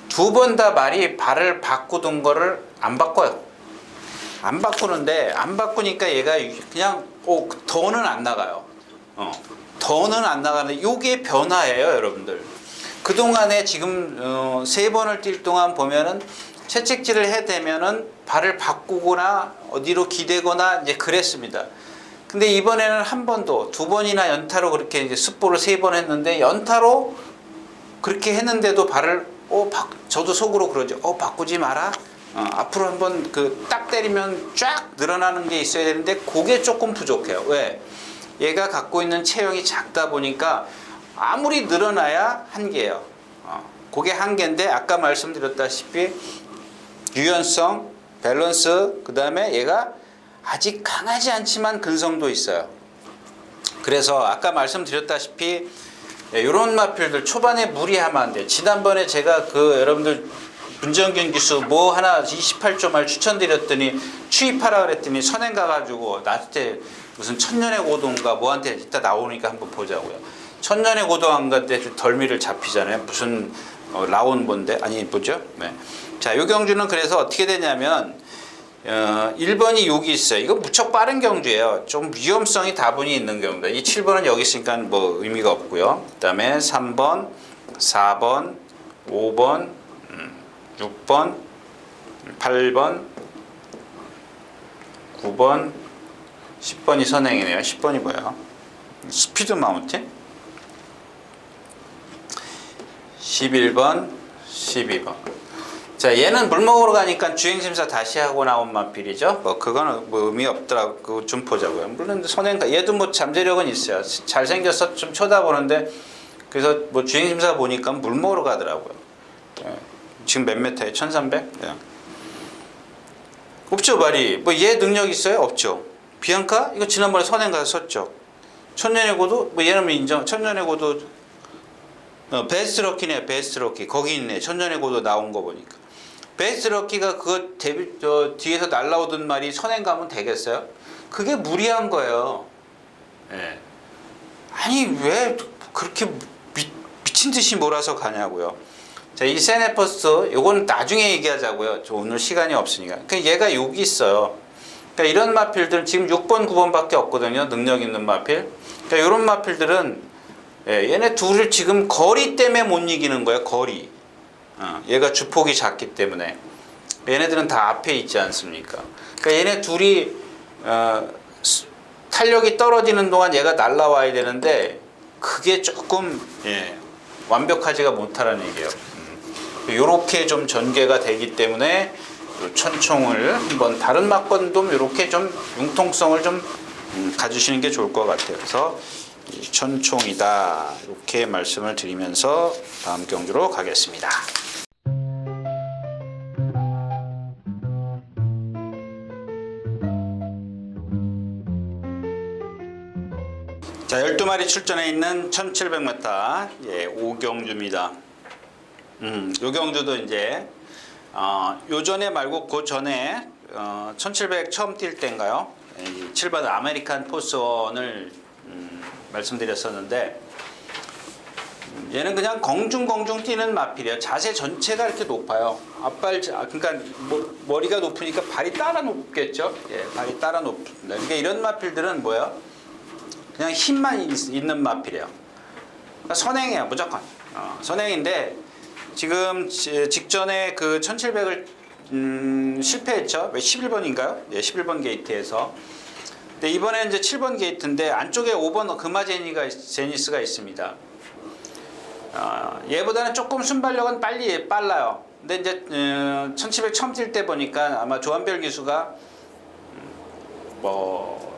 두 번 다 말이 발을 바꾸던 거를 안 바꿔요. 안 바꾸는데 안 바꾸니까 얘가 그냥 더는 안 나가요. 더는 안 나가는데 이게 변화예요, 여러분들. 그동안에 지금 세 번을 뛸 동안 보면은 채찍질을 해대면은 발을 바꾸거나 어디로 기대거나 이제 그랬습니다. 근데 이번에는 한 번도, 두 번이나 연타로 그렇게 이제 습보를 3번 했는데 연타로 그렇게 했는데도 발을 저도 속으로 그러죠. 바꾸지 마라. 앞으로 한번 그 딱 때리면 쫙 늘어나는 게 있어야 되는데 그게 조금 부족해요. 왜? 얘가 갖고 있는 체형이 작다 보니까 아무리 늘어나야 한계예요. 그게 한계인데 아까 말씀드렸다시피 유연성, 밸런스, 그 다음에 얘가 아직 강하지 않지만 근성도 있어요. 그래서 아까 말씀드렸다시피 이런 마필들 초반에 무리하면 안 돼요. 지난번에 제가 여러분들 문정균 기수 뭐 하나 28조 추천드렸더니 추입하라 그랬더니 선행 가가지고 나한테 무슨 천년의 고도인가 뭐한테 이따 나오니까 한번 보자고요. 천년의 고도인가한테 덜미를 잡히잖아요. 무슨 라온 뭔데? 아니 뭐죠? 네. 자, 요 경주는 그래서 어떻게 되냐면 1번이 여기 있어요. 이거 무척 빠른 경주예요. 좀 위험성이 다분히 있는 경우다. 이 7번은 여기 있으니까 뭐 의미가 없고요. 그 다음에 3번, 4번, 5번, 6번, 8번, 9번, 10번이 선행이네요. 10번이 뭐야? 스피드 마운틴? 11번, 12번. 자, 얘는 물 먹으러 가니까 주행심사 다시 하고 나온 마필이죠. 뭐 그거는 뭐 의미 없더라고. 좀 보자고요. 물론 선행가 얘도 뭐 잠재력은 있어요. 잘생겨서 좀 쳐다보는데 그래서 뭐 주행심사 보니까 물 먹으러 가더라고요. 예. 지금 몇 메타에 1300? 예. 없죠 말이. 뭐 얘 능력 있어요? 없죠. 비앙카? 이거 지난번에 선행 가서 섰죠. 천년의 고도? 뭐 얘는 인정. 천년의 고도 베스트 럭키네. 베스트 럭키 거기 있네. 천년의 고도 나온 거 보니까 베스트 럭키가 그거 뒤에서 날라오던 말이 선행 가면 되겠어요? 그게 무리한 거예요. 예. 아니 왜 그렇게 미친 듯이 몰아서 가냐고요. 자, 이 세네퍼스트 요건 나중에 얘기하자고요. 저 오늘 시간이 없으니까. 그러니까 얘가 여기 있어요. 그러니까 이런 마필들은 지금 6번, 9번밖에 없거든요. 능력 있는 마필. 그러니까 이런 마필들은 얘네 둘을 지금 거리 때문에 못 이기는 거예요. 거리. 얘가 주폭이 작기 때문에. 얘네들은 다 앞에 있지 않습니까? 그러니까 얘네 둘이 탄력이 떨어지는 동안 얘가 날라와야 되는데 그게 조금 완벽하지가 못하라는 얘기예요. 요렇게 좀 전개가 되기 때문에 천총을 한번 다른 막건도 이렇게 좀 융통성을 좀 가지시는 게 좋을 것 같아요. 그래서 천총이다 이렇게 말씀을 드리면서 다음 경주로 가겠습니다. 자, 12마리 출전해 있는 1700m 5경주입니다. 요 경주도 이제 요전에 말고 그 전에 1700 처음 뛸 때인가요? 7번 아메리칸 포스원을 말씀드렸었는데 얘는 그냥 공중공중 뛰는 마필이에요. 자세 전체가 이렇게 높아요. 그러니까 머리가 높으니까 발이 따라 높겠죠. 발이 따라 높습니다. 그러니까 이런 마필들은 뭐예요? 그냥 힘만 있는 마필이에요. 그러니까 선행이에요, 무조건. 선행인데 지금 직전에 그 1700을 실패했죠. 왜 11번인가요? 11번 게이트에서. 근데 이번에 이제 7번 게이트인데 안쪽에 5번 제니스가 있습니다. 얘보다는 조금 순발력은 빨라요. 근데 이제 1700 처음 뛸 때 보니까 아마 조한별 기수가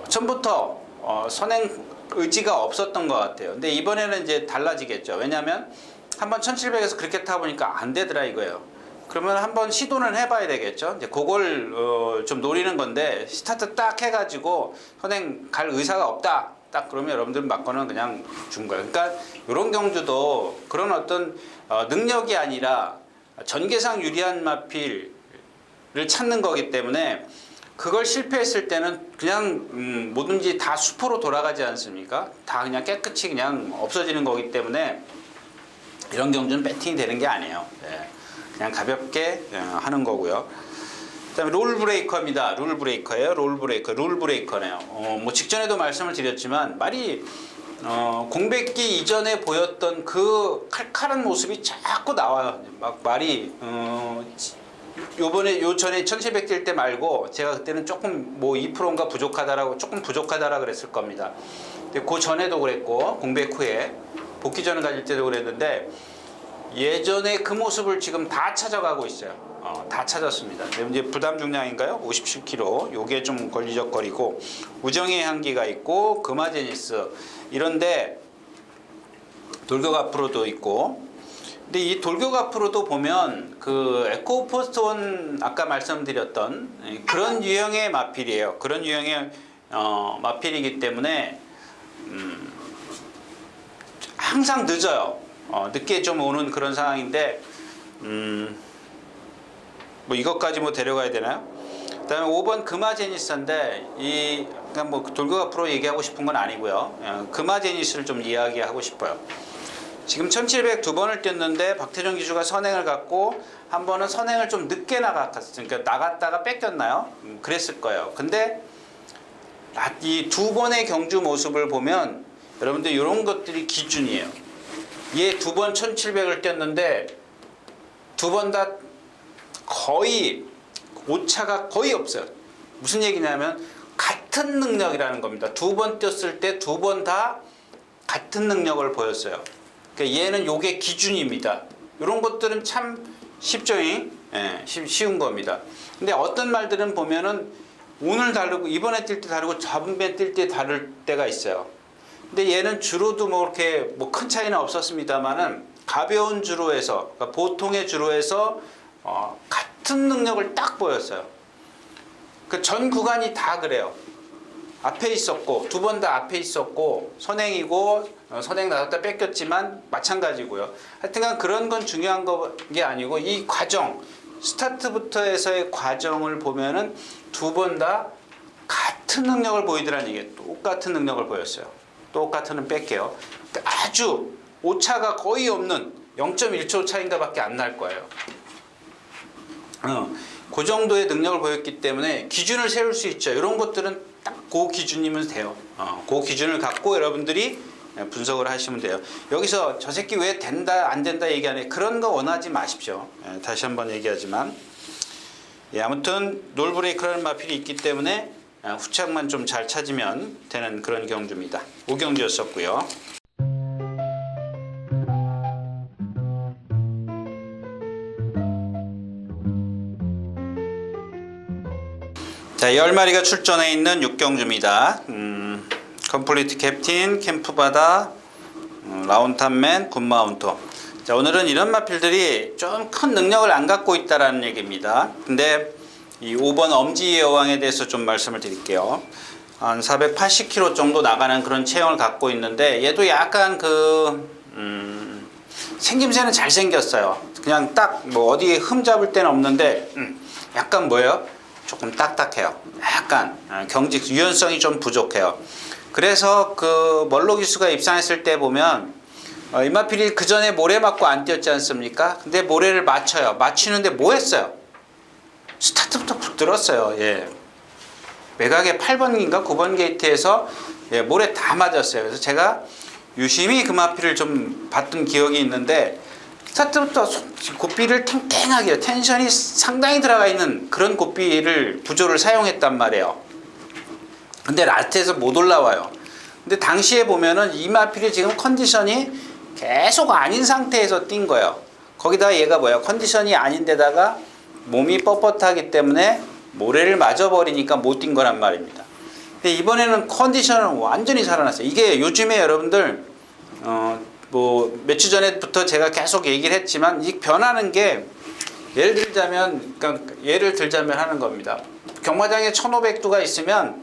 처음부터 선행 의지가 없었던 것 같아요. 근데 이번에는 이제 달라지겠죠. 왜냐하면 한번 1700에서 그렇게 타보니까 안 되더라 이거예요. 그러면 한번 시도는 해봐야 되겠죠. 이제 그걸 좀 노리는 건데 스타트 딱 해가지고 선행 갈 의사가 없다. 딱 그러면 여러분들 맞고는 그냥 준 거예요. 그러니까 이런 경주도 그런 어떤 능력이 아니라 전개상 유리한 마필을 찾는 거기 때문에 그걸 실패했을 때는 그냥 뭐든지 다 수포로 돌아가지 않습니까? 다 그냥 깨끗이 그냥 없어지는 거기 때문에 이런 경주는 배팅이 되는 게 아니에요. 그냥 가볍게 하는 거고요. 그다음에 롤 브레이커입니다. 롤 브레이커예요. 롤 브레이커네요. 뭐 직전에도 말씀을 드렸지만 말이 공백기 이전에 보였던 그 칼칼한 모습이 자꾸 나와요. 막 말이 요번에 요 전에 1700 뛸 때 말고 제가 그때는 조금 뭐 2%인가 부족하다라고 조금 부족하다라 그랬을 겁니다. 근데 그 전에도 그랬고 공백 후에 복귀전을 가질 때도 그랬는데 예전에 그 모습을 지금 다 찾아가고 있어요. 다 찾았습니다. 이제 부담 중량인가요? 57kg. 요게 좀 걸리적거리고 우정의 향기가 있고 금화제니스 이런데 돌격 앞으로도 있고. 근데 이 돌격 앞으로도 보면 그 에코포스톤 아까 말씀드렸던 그런 유형의 마필이에요. 그런 유형의 마필이기 때문에 항상 늦어요. 늦게 좀 오는 그런 상황인데 뭐 이것까지 뭐 데려가야 되나요? 그다음에 5번 금화제니스인데 이 그냥 뭐 돌격 앞으로 얘기하고 싶은 건 아니고요. 금화제니스를 좀 이야기하고 싶어요. 지금 1700 두 번을 뛰었는데 박태종 기수가 선행을 갖고 한 번은 선행을 좀 늦게 나갔어요. 그러니까 나갔다가 뺏겼나요? 그랬을 거예요. 근데 이 두 번의 경주 모습을 보면 여러분들 이런 것들이 기준이에요. 얘 두 번 1700을 뛰었는데 두 번 다 거의 오차가 거의 없어요. 무슨 얘기냐면 같은 능력이라는 겁니다. 두 번 뛰었을 때 두 번 다 같은 능력을 보였어요. 그러니까 얘는 요게 기준입니다. 이런 것들은 참 쉽죠. 쉬운 겁니다. 근데 어떤 말들은 보면은 오늘 다르고 이번에 뛸 때 다르고 저번에 뛸 때 다를 때가 있어요. 근데 얘는 주로도 뭐 이렇게 뭐 큰 차이는 없었습니다만은 가벼운 주로에서 그러니까 보통의 주로에서 같은 능력을 딱 보였어요. 그 전 구간이 다 그래요. 앞에 있었고 두 번 다 앞에 있었고 선행이고 선행 나갔다 뺏겼지만 마찬가지고요. 하여튼간 그런 건 중요한 게 아니고 이 과정 스타트부터 해서의 과정을 보면은 두 번 다 같은 능력을 보이더라는 얘기예요. 똑같은 능력을 보였어요. 똑같은 뺄게요. 아주 오차가 거의 없는 0.1초 차인가 밖에 안 날 거예요. 그 정도의 능력을 보였기 때문에 기준을 세울 수 있죠. 이런 것들은 딱 그 기준이면 돼요. 그 기준을 갖고 여러분들이 분석을 하시면 돼요. 여기서 저 새끼 왜 된다 안 된다 얘기 안 해. 그런 거 원하지 마십시오. 다시 한번 얘기하지만 아무튼 롤브레이크라는 마필이 있기 때문에 후착만 좀 잘 찾으면 되는 그런 경주입니다. 5경주였었고요. 자, 10마리가 출전해 있는 6경주입니다. 컴플리트 캡틴, 캠프바다, 라운탄맨, 굿마운터. 자, 오늘은 이런 마필들이 좀 큰 능력을 안 갖고 있다라는 얘기입니다. 근데 이 5번 엄지의 여왕에 대해서 좀 말씀을 드릴게요. 한 480km 정도 나가는 그런 체형을 갖고 있는데 얘도 약간 생김새는 잘생겼어요. 그냥 딱 뭐 어디에 흠 잡을 데는 없는데 약간 뭐예요? 조금 딱딱해요. 약간 경직 유연성이 좀 부족해요. 그래서 그 멀로 기수가 입상했을 때 보면 이마필이 그 전에 모래 맞고 안 뛰었지 않습니까? 근데 모래를 맞춰요. 맞추는데 뭐 했어요? 스타트부터 푹 들었어요. 예. 외곽에 8번인가 9번 게이트에서 모래 다 맞았어요. 그래서 제가 유심히 그 마필을 좀 봤던 기억이 있는데 스타트부터 고삐를 탱탱하게 텐션이 상당히 들어가 있는 그런 고삐를 부조를 사용했단 말이에요. 근데 라스트에서 못 올라와요. 근데 당시에 보면은 이 마필이 지금 컨디션이 계속 아닌 상태에서 뛴 거예요. 거기다가 얘가 뭐야? 컨디션이 아닌데다가 몸이 뻣뻣하기 때문에 모래를 맞아버리니까 못 뛴 거란 말입니다. 근데 이번에는 컨디션은 완전히 살아났어요. 이게 요즘에 여러분들 뭐 몇 주 전에부터 제가 계속 얘기를 했지만 이 변하는 게 예를 들자면 하는 겁니다. 경마장에 1500두가 있으면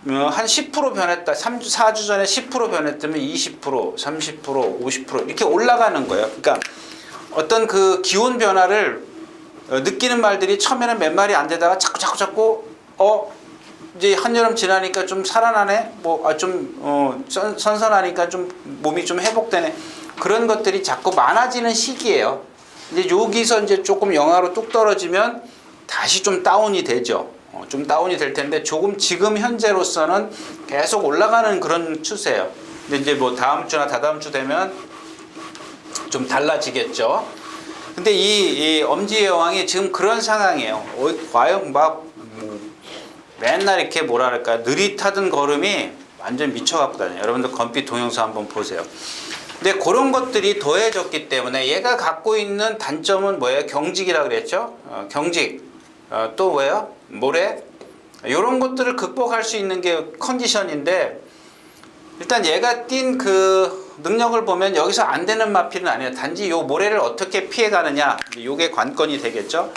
한 10% 변했다. 3주, 4주 전에 10% 변했다면 20%, 30%, 50% 이렇게 올라가는 거예요. 그러니까 어떤 그 기온 변화를 느끼는 말들이 처음에는 몇 마리 안 되다가 자꾸 이제 한여름 지나니까 좀 살아나네, 선선하니까 좀 몸이 좀 회복되네. 그런 것들이 자꾸 많아지는 시기예요. 이제 여기서 이제 조금 영하로 뚝 떨어지면 다시 좀 다운이 되죠. 좀 다운이 될 텐데 지금 현재로서는 계속 올라가는 그런 추세예요. 근데 이제 뭐 다음 주나 다다음 주 되면 좀 달라지겠죠. 근데 이 엄지의 여왕이 지금 그런 상황이에요. 과연 막 맨날 이렇게 뭐랄까 느릿하던 걸음이 완전 미쳐갖고 다녀요. 여러분들 건빛 동영상 한번 보세요. 근데 그런 것들이 더해졌기 때문에 얘가 갖고 있는 단점은 뭐예요? 경직이라 그랬죠? 경직. 또 뭐예요? 모래. 이런 것들을 극복할 수 있는 게 컨디션인데, 일단 얘가 띈 그 능력을 보면 여기서 안 되는 마필은 아니에요. 단지 요 모래를 어떻게 피해가느냐, 요게 관건이 되겠죠.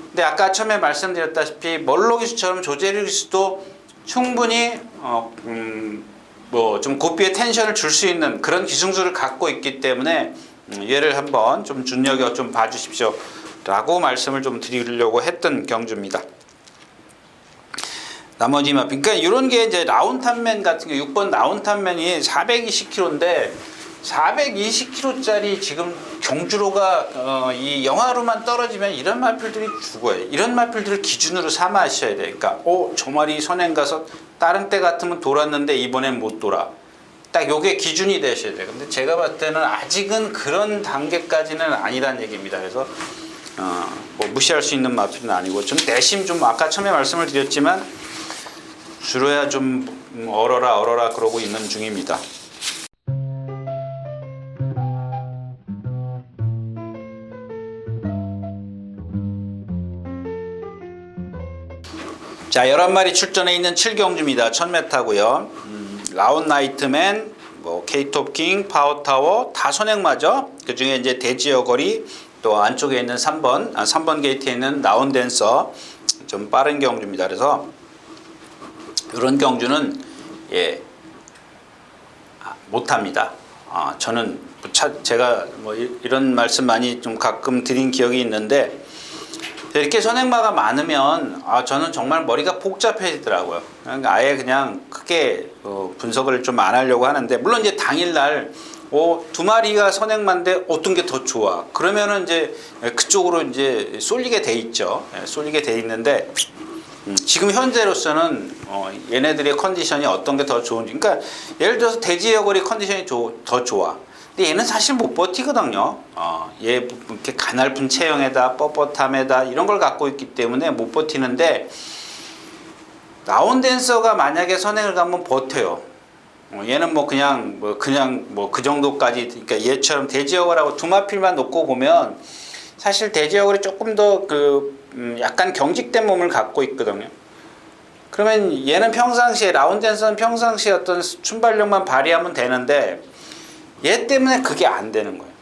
근데 아까 처음에 말씀드렸다시피 멀로기수처럼 조제리기수도 충분히 뭐 좀 고삐의 텐션을 줄 수 있는 그런 기승술을 갖고 있기 때문에 얘를 한번 좀 눈여겨 좀 봐주십시오 라고 말씀을 좀 드리려고 했던 경주입니다. 나머지 마필, 그러니까 이런 게 이제 라운탄맨 같은 게 6번 라운탄맨이 420kg인데 420kg짜리 지금 경주로가 이 영하로만 떨어지면 이런 마필들이 죽어요. 이런 마필들을 기준으로 삼아하셔야 돼요. 그러니까 저 말이 선행 가서 다른 때 같으면 돌았는데 이번엔 못 돌아. 딱 요게 기준이 되셔야 돼요. 근데 제가 봤을 때는 아직은 그런 단계까지는 아니란 얘기입니다. 그래서 뭐 무시할 수 있는 마필은 아니고 좀 내심 좀 아까 처음에 말씀을 드렸지만 주로야 좀 얼어라 그러고 있는 중입니다. 자, 11마리 출전해 있는 7경주입니다. 1000m고요. 라운 나이트맨, 뭐 케이톱킹, 파워타워 다 선행마죠. 그 중에 이제 대지여거리, 또 안쪽에 있는 3번 게이트에 있는 라운댄서, 좀 빠른 경주입니다. 그래서 이런 경주는 못합니다. 저는 제가 뭐 이런 말씀 많이 좀 가끔 드린 기억이 있는데, 이렇게 선행마가 많으면 저는 정말 머리가 복잡해지더라고요. 그러니까 아예 그냥 크게 분석을 좀 안 하려고 하는데, 물론 이제 당일날 두 마리가 선행마인데 어떤 게 더 좋아? 그러면은 이제 그쪽으로 이제 쏠리게 돼 있죠. 쏠리게 돼 있는데, 지금 현재로서는 얘네들의 컨디션이 어떤 게 더 좋은지, 그러니까 예를 들어서 대지여거리 컨디션이 더 좋아. 근데 얘는 사실 못 버티거든요. 얘 이렇게 가냘픈 체형에다 뻣뻣함에다 이런 걸 갖고 있기 때문에 못 버티는데, 라운댄서가 만약에 선행을 가면 버텨요. 얘는 그냥 그 정도까지, 그러니까 얘처럼 대지여거리하고 두 마필만 놓고 보면 사실 대지여거리 조금 더 약간 경직된 몸을 갖고 있거든요. 그러면 얘는 평상시에, 라운댄서는 평상시에 어떤 순발력만 발휘하면 되는데 얘 때문에 그게 안 되는 거예요.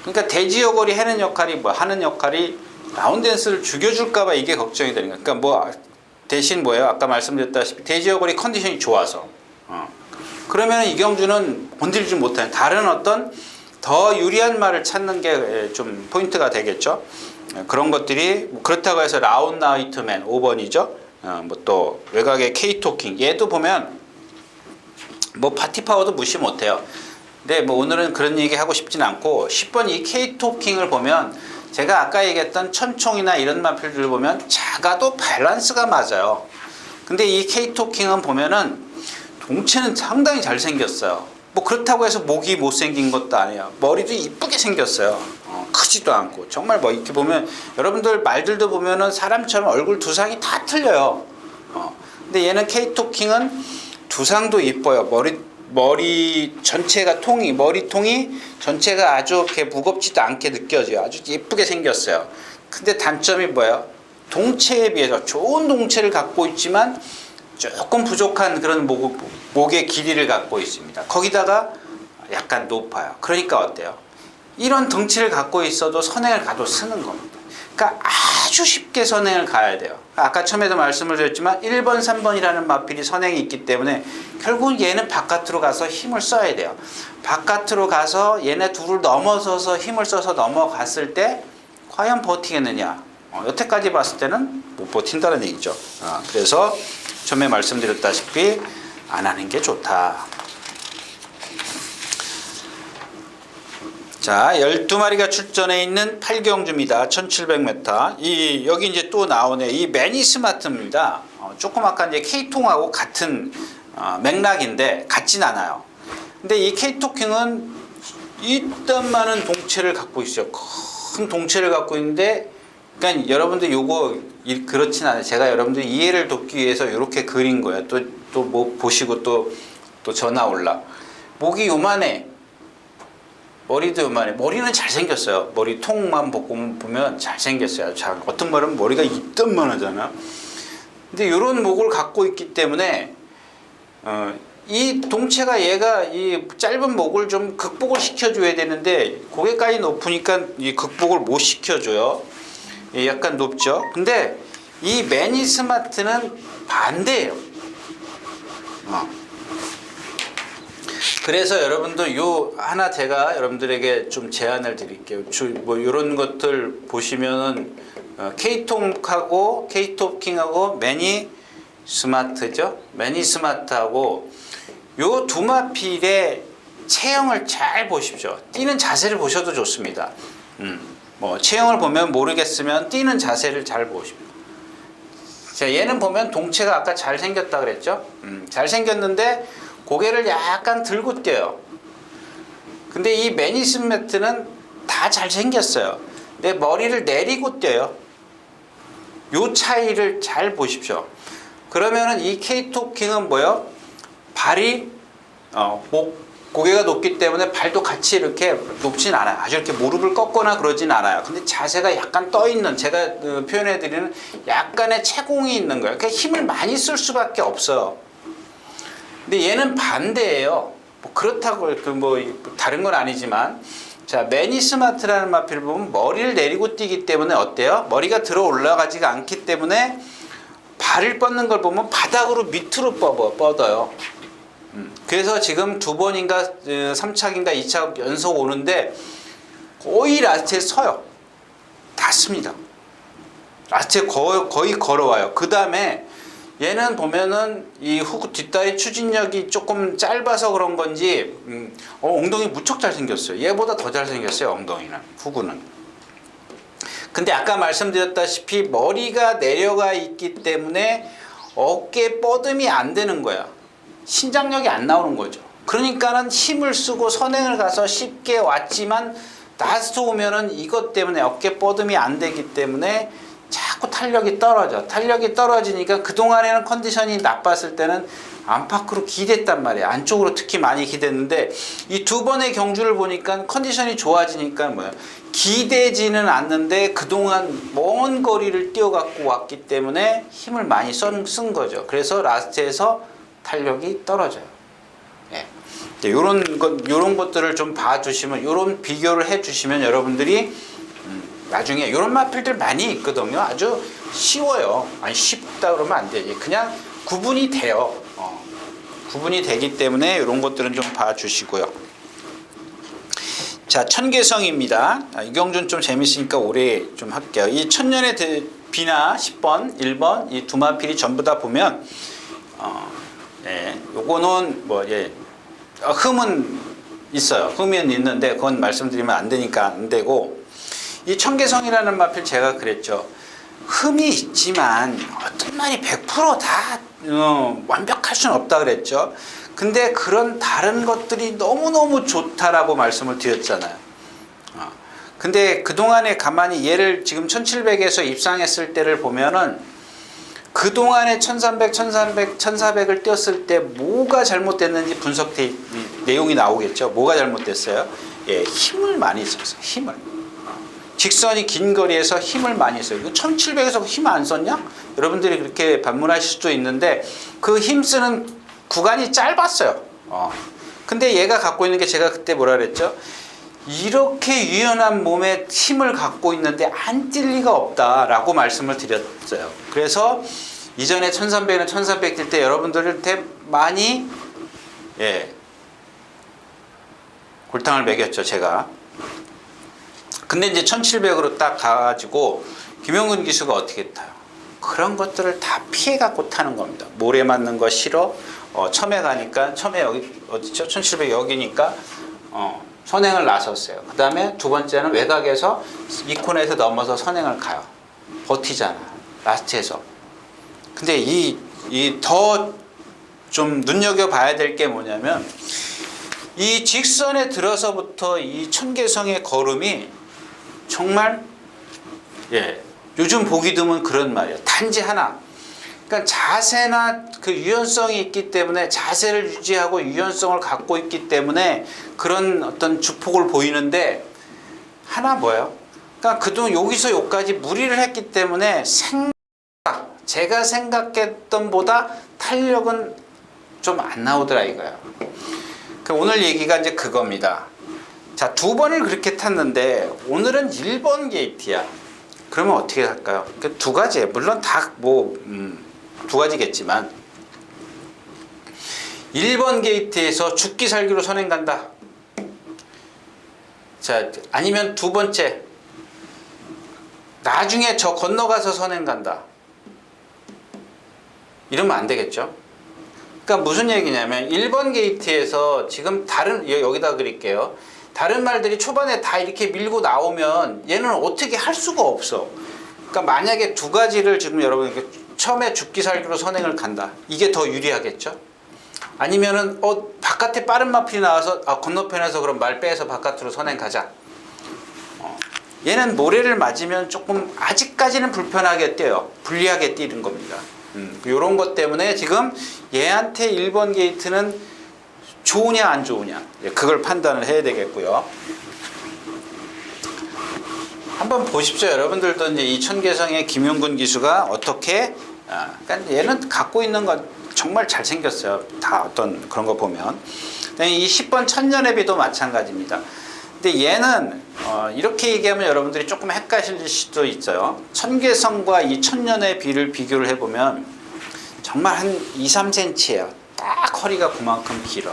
그러니까 대지여거리 하는 역할이 라운댄스를 죽여줄까봐 이게 걱정이 되는 거예요. 그러니까 대신 뭐예요? 아까 말씀드렸다시피 대지여거리 컨디션이 좋아서. 그러면 이 경주는 건들지 못하는 다른 어떤 더 유리한 말을 찾는 게 좀 포인트가 되겠죠. 그런 것들이 그렇다고 해서 라운 나이트맨 5번이죠. 또 외곽의 케이토킹, 얘도 보면 파티파워도 무시 못해요. 근데 오늘은 그런 얘기 하고 싶진 않고, 10번 이 케이토킹을 보면 제가 아까 얘기했던 천총이나 이런 마필들을 보면 작아도 밸런스가 맞아요. 근데 이 케이토킹은 보면은 동체는 상당히 잘생겼어요. 그렇다고 해서 목이 못생긴 것도 아니에요. 머리도 이쁘게 생겼어요. 크지도 않고. 정말 이렇게 보면, 여러분들 말들도 보면은 사람처럼 얼굴 두상이 다 틀려요. 근데 얘는 케이토킹은 두상도 이뻐요. 머리 전체가 머리통이 전체가 아주 이렇게 무겁지도 않게 느껴져요. 아주 예쁘게 생겼어요. 근데 단점이 뭐예요? 동체에 비해서 좋은 동체를 갖고 있지만 조금 부족한 그런 목의 길이를 갖고 있습니다. 거기다가 약간 높아요. 그러니까 어때요? 이런 덩치를 갖고 있어도 선행을 가도 쓰는 겁니다. 그러니까 아주 쉽게 선행을 가야 돼요. 아까 처음에도 말씀을 드렸지만 1번, 3번이라는 마필이 선행이 있기 때문에 결국 얘는 바깥으로 가서 힘을 써야 돼요. 바깥으로 가서 얘네 둘을 넘어서서 힘을 써서 넘어갔을 때 과연 버티겠느냐? 여태까지 봤을 때는 못 버틴다는 얘기죠. 그래서 처음에 말씀드렸다시피 안 하는 게 좋다. 자, 12마리가 출전해 있는 8경주입니다. 1700m. 여기 이제 또 나오네. 이 매니스마트입니다. 조금 아까 이제 케이통하고 같은 맥락인데 같진 않아요. 근데 이 케이토킹은 이딴 많은 동체를 갖고 있어요. 큰 동체를 갖고 있는데, 그러니까 여러분들 요거 그렇진 않아요. 제가 여러분들 이해를 돕기 위해서 이렇게 그린 거야. 또 뭐 보시고 또 전화 올라. 목이 요만해. 머리도 요만해. 머리는 잘생겼어요. 머리 통만 보면 잘생겼어요. 어떤 말은 머리가 이딴만 하잖아. 근데 요런 목을 갖고 있기 때문에 이 동체가 얘가 이 짧은 목을 좀 극복을 시켜줘야 되는데 고개까지 높으니까 이 극복을 못 시켜줘요. 약간 높죠. 근데 이 매니스마트는 반대예요. 그래서 여러분들 요 하나 제가 여러분들에게 좀 제안을 드릴게요. 뭐 이런 것들 보시면은 K통하고 K토킹하고 매니스마트죠. 매니스마트하고 요 두 마필의 체형을 잘 보십시오. 뛰는 자세를 보셔도 좋습니다. 뭐 체형을 보면 모르겠으면 뛰는 자세를 잘 보십시오. 자, 얘는 보면 동체가 아까 잘생겼다 그랬죠? 잘생겼는데 고개를 약간 들고 뛰어요. 근데 이 매니스마트는 다 잘생겼어요. 근데 머리를 내리고 뛰어요. 요 차이를 잘 보십시오. 그러면은 이 K토킹은 뭐요? 발이 고개가 높기 때문에 발도 같이 이렇게 높진 않아요. 아주 이렇게 무릎을 꺾거나 그러진 않아요. 근데 자세가 약간 떠 있는, 제가 표현해 드리는 약간의 채공이 있는 거예요. 그러니까 힘을 많이 쓸 수밖에 없어요. 근데 얘는 반대예요. 뭐 그렇다고 뭐 다른 건 아니지만, 자, 매니스마트라는 마필을 보면 머리를 내리고 뛰기 때문에 어때요? 머리가 들어 올라가지가 않기 때문에 발을 뻗는 걸 보면 바닥으로 밑으로 뻗어요. 그래서 지금 두 번인가 3착인가 2착 연속 오는데 거의 라스트에 서요. 닿습니다. 라스트에 거의 걸어와요. 그 다음에 얘는 보면은 이 후구 뒷다리 추진력이 조금 짧아서 그런 건지 엉덩이 무척 잘생겼어요. 얘보다 더 잘생겼어요. 엉덩이는, 후구는. 근데 아까 말씀드렸다시피 머리가 내려가 있기 때문에 어깨 뻗음이 안 되는 거야. 신장력이 안 나오는 거죠. 그러니까는 힘을 쓰고 선행을 가서 쉽게 왔지만 라스트 오면은 이것 때문에 어깨 뻗음이 안 되기 때문에 자꾸 탄력이 떨어져. 탄력이 떨어지니까 그동안에는 컨디션이 나빴을 때는 안팎으로 기댔단 말이에요. 안쪽으로 특히 많이 기댔는데 이 두 번의 경주를 보니까 컨디션이 좋아지니까 뭐야? 기대지는 않는데 그동안 먼 거리를 뛰어갖고 왔기 때문에 힘을 많이 쓴 거죠. 그래서 라스트에서 탄력이 떨어져요. 예. 요런 것들을 좀 봐주시면, 요런 비교를 해주시면 여러분들이 나중에 요런 마필들 많이 있거든요. 아주 쉬워요. 아니, 쉽다 그러면 안 되지. 그냥 구분이 돼요. 구분이 되기 때문에 이런 것들은 좀 봐주시고요. 자, 천계성입니다. 이경준 좀 재밌으니까 오래 좀 할게요. 이 천년의 비나 10번, 1번 이 두 마필이 전부 다 보면 요거는 뭐 흠은 있어요. 흠은 있는데 그건 말씀드리면 안 되니까 안 되고, 이 천계성이라는 마필 제가 그랬죠. 흠이 있지만 어떤 말이 100%다 완벽할 수는 없다 그랬죠. 근데 그런 다른 것들이 너무너무 좋다라고 말씀을 드렸잖아요. 근데 그동안에 가만히 얘를 지금 1700에서 입상했을 때를 보면은 그동안에 1300, 1400을 뛰었을 때 뭐가 잘못됐는지 분석 내용이 나오겠죠. 뭐가 잘못됐어요? 예, 힘을 많이 썼어요. 힘을. 직선이 긴 거리에서 힘을 많이 써요. 1700에서 힘 안 썼냐? 여러분들이 그렇게 반문하실 수도 있는데 그 힘 쓰는 구간이 짧았어요. 근데 얘가 갖고 있는 게, 제가 그때 뭐라 그랬죠? 이렇게 유연한 몸에 힘을 갖고 있는데 안 뛸 리가 없다라고 말씀을 드렸어요. 그래서 이전에 1300은 1400 뛸 때 여러분들한테 많이 골탕을 먹였죠, 제가. 근데 이제 1700으로 딱 가가지고 김영근 기수가 어떻게 타요? 그런 것들을 다 피해갖고 타는 겁니다. 모래 맞는 거 싫어. 처음에 가니까, 처음에 여기 어디죠? 1700 여기니까 선행을 나섰어요. 그 다음에 두 번째는 외곽에서 이 코너에서 넘어서 선행을 가요. 버티잖아, 라스트에서. 근데 이 더 좀 눈여겨봐야 될 게 뭐냐면, 이 직선에 들어서부터 이 천계성의 걸음이 정말 요즘 보기 드문 그런 말이에요. 단지 하나. 그러니까 자세나 그 유연성이 있기 때문에 자세를 유지하고 유연성을 갖고 있기 때문에 그런 어떤 주폭을 보이는데 하나 뭐예요? 그러니까 그동안 여기서 여기까지 무리를 했기 때문에 제가 생각했던 보다 탄력은 좀 안 나오더라 이거예요. 그러니까 오늘 얘기가 이제 그겁니다. 자, 2번을 그렇게 탔는데 오늘은 1번 게이트야. 그러면 어떻게 할까요? 그 두 가지예요. 물론 다 두 가지겠지만 1번 게이트에서 죽기 살기로 선행 간다. 자, 아니면 두 번째 나중에 저 건너가서 선행 간다. 이러면 안 되겠죠. 그러니까 무슨 얘기냐면 1번 게이트에서 지금 다른 여기다 그릴게요. 다른 말들이 초반에 다 이렇게 밀고 나오면 얘는 어떻게 할 수가 없어. 그러니까 만약에 두 가지를 지금 여러분 처음에 죽기 살기로 선행을 간다. 이게 더 유리하겠죠. 아니면은 바깥에 빠른 마필이 나와서 건너편에서 그럼 말 빼서 바깥으로 선행 가자. 얘는 모래를 맞으면 조금 아직까지는 불편하게 뛰어요. 불리하게 뛰는 겁니다. 이런 것 때문에 지금 얘한테 1번 게이트는 좋으냐 안 좋으냐 그걸 판단을 해야 되겠고요. 한번 보십시오. 여러분들도 이제 이 천계성의 김용근 기수가 어떻게 그러니까 얘는 갖고 있는 건 정말 잘생겼어요. 다 어떤 그런 거 보면. 이 10번 천년의 비도 마찬가지입니다. 근데 얘는 이렇게 얘기하면 여러분들이 조금 헷갈릴 수도 있어요. 천계성과 이 천년의 비를 비교를 해보면 정말 한 2, 3cm예요. 딱 허리가 그만큼 길어.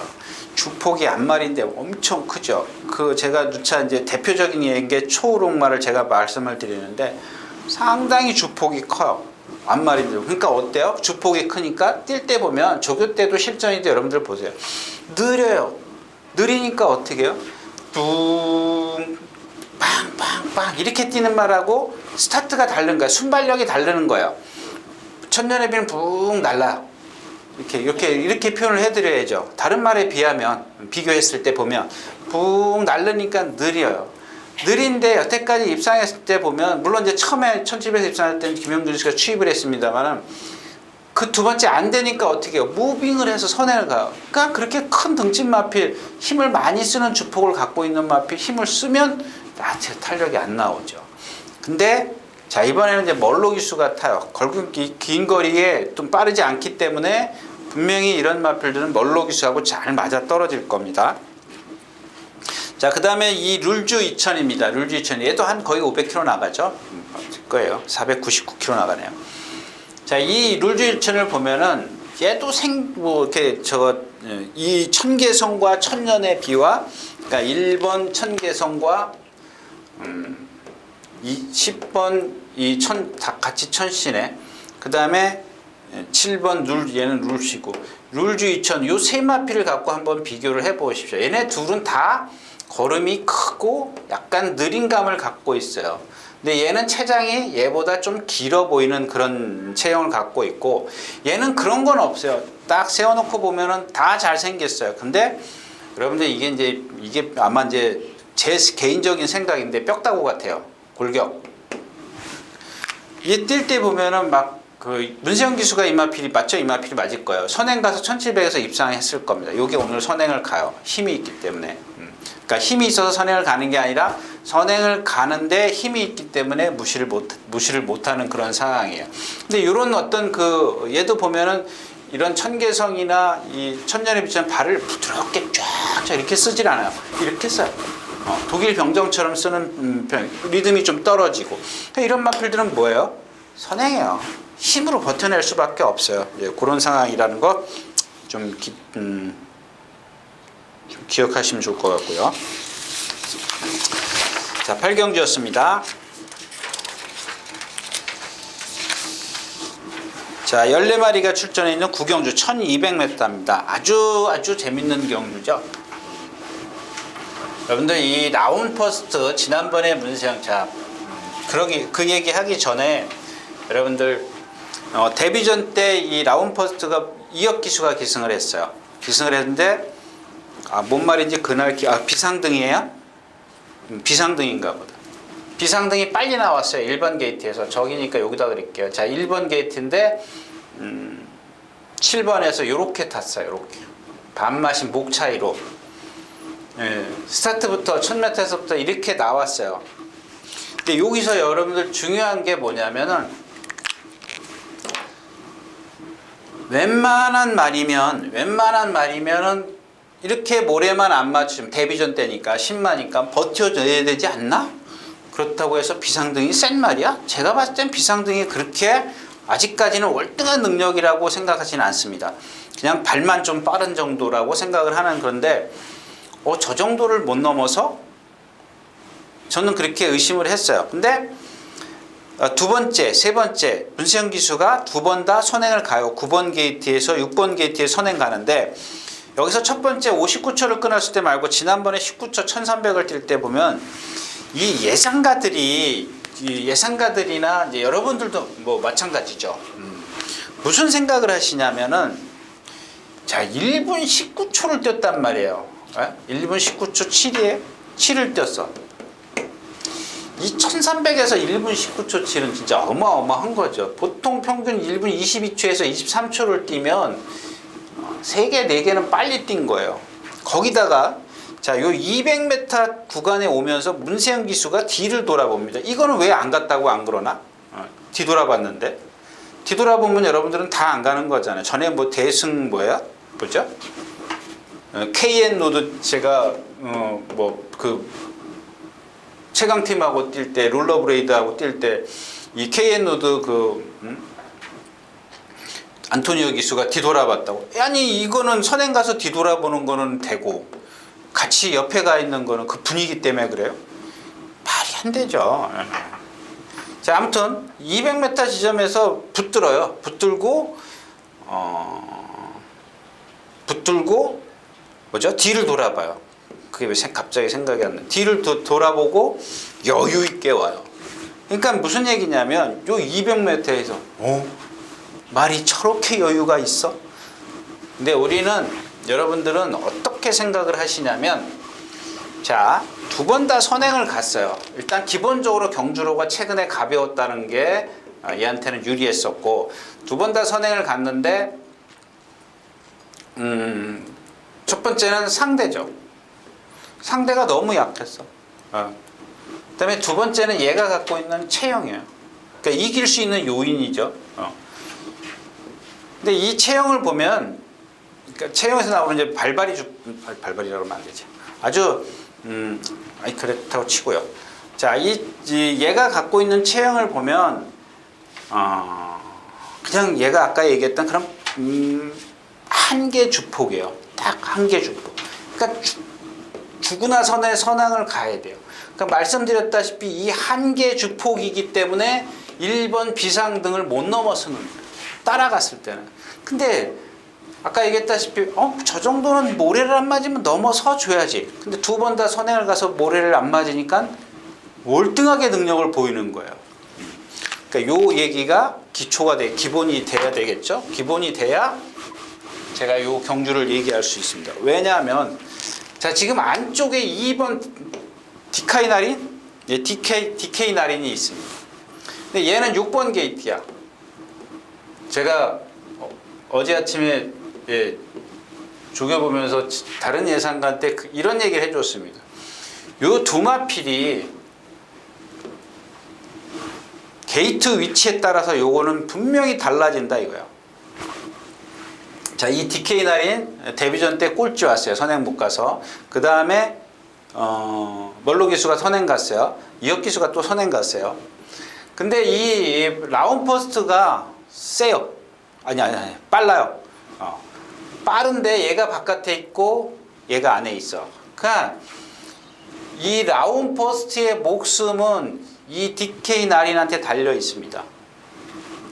주폭이 앞말인데 엄청 크죠. 제가 누차 이제 대표적인 예인 게 초우롱말을 제가 말씀을 드리는데 상당히 주폭이 커요. 앞말인데. 그러니까 어때요? 주폭이 크니까 뛸 때 보면 조교 때도 실전인데 여러분들 보세요. 느려요. 느리니까 어떻게 해요? 붕, 빵빵빵 이렇게 뛰는 말하고 스타트가 다른 거야. 순발력이 다르는 거예요. 천년의 비는 붕 날라요. 이렇게 표현을 해드려야죠. 다른 말에 비하면 비교했을 때 보면 붕 날르니까 느려요. 느린데 여태까지 입상했을 때 보면 물론 이제 처음에 1700에서 입상할 때는 김용준 씨가 취입을 했습니다만 그 두 번째 안 되니까 어떻게 해요? 무빙을 해서 선행을 가요. 그러니까 그렇게 큰 등짐 마필 힘을 많이 쓰는 주폭을 갖고 있는 마필 힘을 쓰면 탄력이 안 나오죠. 근데 자, 이번에는 이제 멀로 기수가 타요. 긴 거리에 좀 빠르지 않기 때문에 분명히 이런 마필들은 멀로 기수하고 잘 맞아 떨어질 겁니다. 자, 그 다음에 이 룰주 2000입니다. 룰주 2000. 얘도 한 거의 500km 나가죠. 거예요. 499km 나가네요. 자, 이 룰주 2000을 보면은 얘도 이 천계성과 천년의 비와 그러니까 1번 천계성과 10번 같이 천시네. 그 다음에 7번 얘는 룰시고 룰주 2000 요 세 마필을 갖고 한번 비교를 해 보십시오. 얘네 둘은 다 걸음이 크고 약간 느린 감을 갖고 있어요. 근데 얘는 체장이 얘보다 좀 길어 보이는 그런 체형을 갖고 있고 얘는 그런 건 없어요. 딱 세워놓고 보면은 다 잘생겼어요. 근데 여러분들 이게 아마 이제 제 개인적인 생각인데 뼈다구 같아요. 골격. 얘 뛸 때 보면은 문세영 기수가 이마필이 맞죠? 이마필이 맞을 거예요. 선행 가서 1700에서 입상했을 겁니다. 이게 오늘 선행을 가요. 힘이 있기 때문에. 그러니까 힘이 있어서 선행을 가는 게 아니라 선행을 가는데 힘이 있기 때문에 무시를 못하는 그런 상황이에요. 근데 이런 어떤 얘도 보면은 이런 천계성이나 이 천년의 비처럼 발을 부드럽게 쫙 이렇게 쓰질 않아요. 이렇게 써요. 독일 병정처럼 쓰는 리듬이 좀 떨어지고 이런 마필들은 뭐예요? 선행해요. 힘으로 버텨낼 수밖에 없어요. 그런 상황이라는 거 좀 기억하시면 좋을 것 같고요. 자, 8경주였습니다. 자, 14마리가 출전해 있는 9경주 1200m입니다. 아주 재밌는 경주죠. 여러분들 이 라운 퍼스트 지난번에 문세영 그 얘기 하기 전에 여러분들 데뷔전 때 이 라운 퍼스트가 이혁 기수가 기승을 했어요. 기승을 했는데 뭔 말인지 그날 비상등이에요? 비상등인가 보다. 비상등이 빨리 나왔어요. 1번 게이트에서. 저기니까 여기다 그릴게요. 자, 1번 게이트인데 7번에서 요렇게 탔어요. 요렇게. 반마신 목 차이로. 예, 스타트부터 1000m에서부터 이렇게 나왔어요. 근데 여기서 여러분들 중요한 게 뭐냐면은 웬만한 말이면은 이렇게 모래만 안 맞추면 데뷔전 때니까 10마니까 버텨줘야 되지 않나? 그렇다고 해서 비상등이 센 말이야? 제가 봤을 땐 비상등이 그렇게 아직까지는 월등한 능력이라고 생각하지는 않습니다. 그냥 발만 좀 빠른 정도라고 생각을 하는 건데 저 정도를 못 넘어서? 저는 그렇게 의심을 했어요. 근데 두 번째, 세 번째 문세영 기수가 두 번 다 선행을 가요. 9번 게이트에서 6번 게이트에 선행 가는데 여기서 첫 번째 59초를 끊었을 때 말고 지난번에 19초 1300을 뛸 때 보면 이 예상가들이나 이제 여러분들도 뭐 마찬가지죠. 무슨 생각을 하시냐면은 자 1분 19초를 뛰었단 말이에요. 1분 19초 7이에요. 7을 뛰었어. 이 1300에서 1분 19초 7은 진짜 어마어마한 거죠. 보통 평균 1분 22초에서 23초를 뛰면 3개, 4개는 빨리 뛴 거예요. 거기다가 자, 요 200m 구간에 오면서 문세영 기수가 뒤를 돌아봅니다. 이거는 왜 안 갔다고 안 그러나? 뒤돌아봤는데. 뒤돌아보면 여러분들은 다 안 가는 거잖아요. 전에 뭐 대승 뭐죠? KN 로드 제가 최강팀하고 뛸 때 롤러브레이드하고 뛸 때 이 KN 로드 안토니오 기수가 뒤돌아봤다고. 아니 이거는 선행 가서 뒤돌아보는 거는 되고 같이 옆에 가 있는 거는 그 분위기 때문에 그래요? 말이 안 되죠. 자, 아무튼 200m 지점에서 붙들어요. 붙들고 뒤를 돌아봐요. 그게 왜 갑자기 생각이 안 나. 뒤를 돌아보고 여유 있게 와요. 그러니까 무슨 얘기냐면 요 200m에서 말이 저렇게 여유가 있어? 근데 여러분들은 어떻게 생각을 하시냐면 자, 두 번 다 선행을 갔어요. 일단 기본적으로 경주로가 최근에 가벼웠다는 게 얘한테는 유리했었고 두 번 다 선행을 갔는데 첫 번째는 상대죠. 상대가 너무 약했어. 그 다음에 두 번째는 얘가 갖고 있는 체형이에요. 그러니까 이길 수 있는 요인이죠. 근데 이 체형을 보면 그러니까 체형에서 나오는 이제 발발이라고 하면 안 되지. 아주 그렇다고 치고요. 자, 얘가 갖고 있는 체형을 보면 그냥 얘가 아까 얘기했던 그런 한계 주폭이에요. 딱 한계 주폭. 그러니까 죽으나 선행을 가야 돼요. 그러니까 말씀드렸다시피 이 한계 주폭이기 때문에 1번 비상등을 못 넘어서는 거예요. 따라갔을 때는. 근데 아까 얘기했다시피 저 정도는 모래를 안 맞으면 넘어서 줘야지. 근데 두 번 다 선행을 가서 모래를 안 맞으니까 월등하게 능력을 보이는 거예요. 그러니까 요 얘기가 기본이 돼야 되겠죠. 기본이 돼야 제가 요 경주를 얘기할 수 있습니다. 왜냐하면 자, 지금 안쪽에 2번 디카이 나린, DK 나린이 있습니다. 근데 얘는 6번 게이트야. 제가 어제 아침에 조겨보면서 다른 예상관 때 이런 얘기를 해줬습니다. 요 두 마필이 게이트 위치에 따라서 요거는 분명히 달라진다 이거야. 자, 이 DK 나린 데뷔전 때 꼴찌 왔어요. 선행 못 가서. 그 다음에 멀로 기수가 선행 갔어요. 이혁 기수가 또 선행 갔어요. 근데 이 라운 퍼스트가 세요. 아니 빨라요. 빠른데 얘가 바깥에 있고 얘가 안에 있어. 그러니까 이 라운 퍼스트의 목숨은 이 DK 나린한테 달려 있습니다.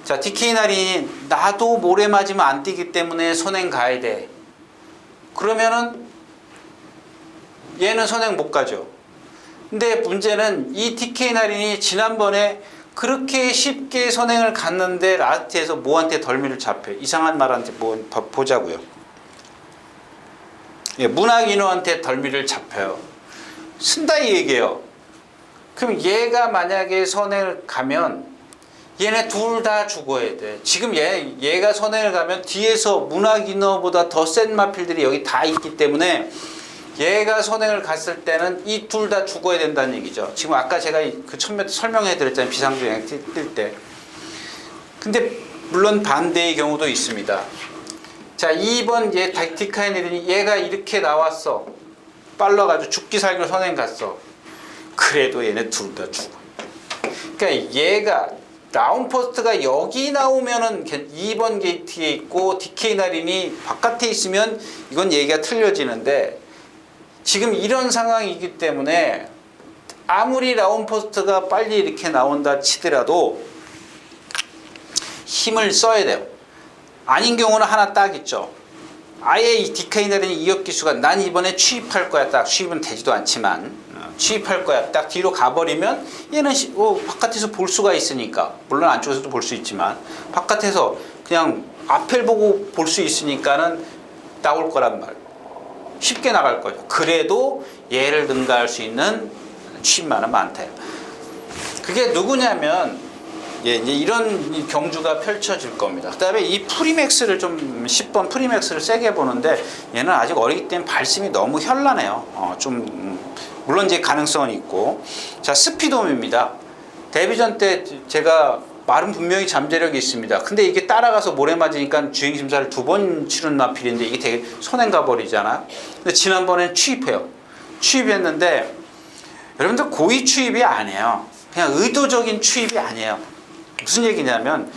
자, DK 나린이 나도 모래 맞으면 안 뛰기 때문에 선행 가야 돼. 그러면은 얘는 선행 못 가죠. 근데 문제는 이 DK 나린이 지난번에 그렇게 쉽게 선행을 갔는데 라스트에서 뭐한테 덜미를 잡혀. 이상한 말한테 뭐 보자고요. 문학 인호한테 덜미를 잡혀요. 쓴다 이 얘기예요. 그럼 얘가 만약에 선행을 가면 얘네 둘 다 죽어야 돼. 지금 얘가 선행을 가면 뒤에서 문학 인호보다 더 센 마필들이 여기 다 있기 때문에 얘가 선행을 갔을 때는 이 둘 다 죽어야 된다는 얘기죠. 지금 아까 제가 그 처음에 설명해 드렸잖아요. 비상조행 뛸 때. 근데 물론 반대의 경우도 있습니다. 자, 2번 얘 디카이네린이 얘가 이렇게 나왔어. 빨라가지고 죽기 살기로 선행 갔어. 그래도 얘네 둘 다 죽어. 그러니까 얘가 라운포스트가 여기 나오면은 2번 게이트에 있고 디케이나린이 바깥에 있으면 이건 얘기가 틀려지는데 지금 이런 상황이기 때문에 아무리 라운포스트가 빨리 이렇게 나온다 치더라도 힘을 써야 돼요. 아닌 경우는 하나 딱 있죠. 아예 이 디케이나린이 이역기수가 난 이번에 취입할 거야. 딱 취입은 되지도 않지만 취입할 거야. 딱 뒤로 가버리면 얘는 바깥에서 볼 수가 있으니까 물론 안쪽에서도 볼 수 있지만 바깥에서 그냥 앞을 보고 볼 수 있으니까는 나올 거란 말. 쉽게 나갈 거죠. 그래도 얘를 능가할 수 있는 취입만은 많대요. 그게 누구냐면 이제 이런 경주가 펼쳐질 겁니다. 그 다음에 이 프리맥스를 좀 10번 프리맥스를 세게 보는데 얘는 아직 어리기 때문에 발심이 너무 현란해요. 물론 이제 가능성은 있고. 자, 스피돔입니다. 데뷔전 때 제가 말은 분명히 잠재력이 있습니다. 근데 이게 따라가서 모래 맞으니까 주행심사를 2번 치른 마필인데 이게 되게 선행 가버리잖아요. 근데 지난번엔 취입해요. 취입했는데 여러분들 고의 취입이 아니에요. 그냥 의도적인 취입이 아니에요. 무슨 얘기냐면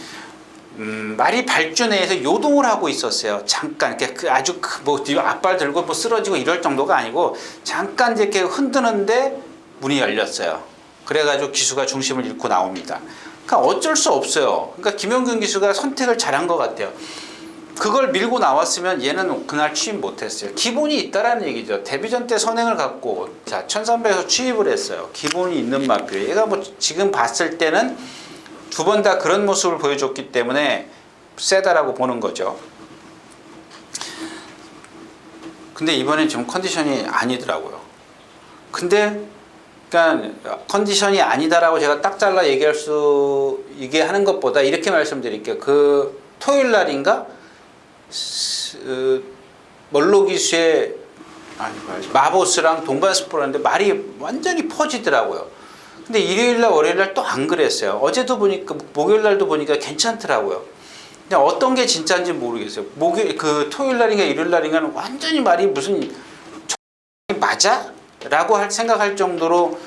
말이 발주 내에서 요동을 하고 있었어요. 잠깐 그 아주 뭐 앞발 들고 뭐 쓰러지고 이럴 정도가 아니고 잠깐 이렇게 흔드는데 문이 열렸어요. 그래가지고 기수가 중심을 잃고 나옵니다. 그러니까 어쩔 수 없어요. 그러니까 김영균 기수가 선택을 잘한 것 같아요. 그걸 밀고 나왔으면 얘는 그날 취입 못했어요. 기본이 있다라는 얘기죠. 데뷔전 때 선행을 갖고 자 1300에서 취입을 했어요. 기본이 있는 마필. 얘가 뭐 지금 봤을 때는 2번 다 그런 모습을 보여줬기 때문에 세다라고 보는 거죠. 근데 이번엔 좀 컨디션이 아니더라고요. 근데 그러니까 컨디션이 아니다라고 제가 딱 잘라 이게 하는 것보다 이렇게 말씀드릴게요. 그 토요일 날인가 멀로 기수의 마보스랑 동반 스포라는데 말이 완전히 퍼지더라고요. 근데 일요일날 월요일날 또 안 그랬어요. 어제도 보니까 목요일날도 보니까 괜찮더라고요. 근데 어떤 게 진짜인지 모르겠어요. 그 토요일날인가 일요일날인가는 완전히 말이 무슨 맞아? 라고 생각할 정도로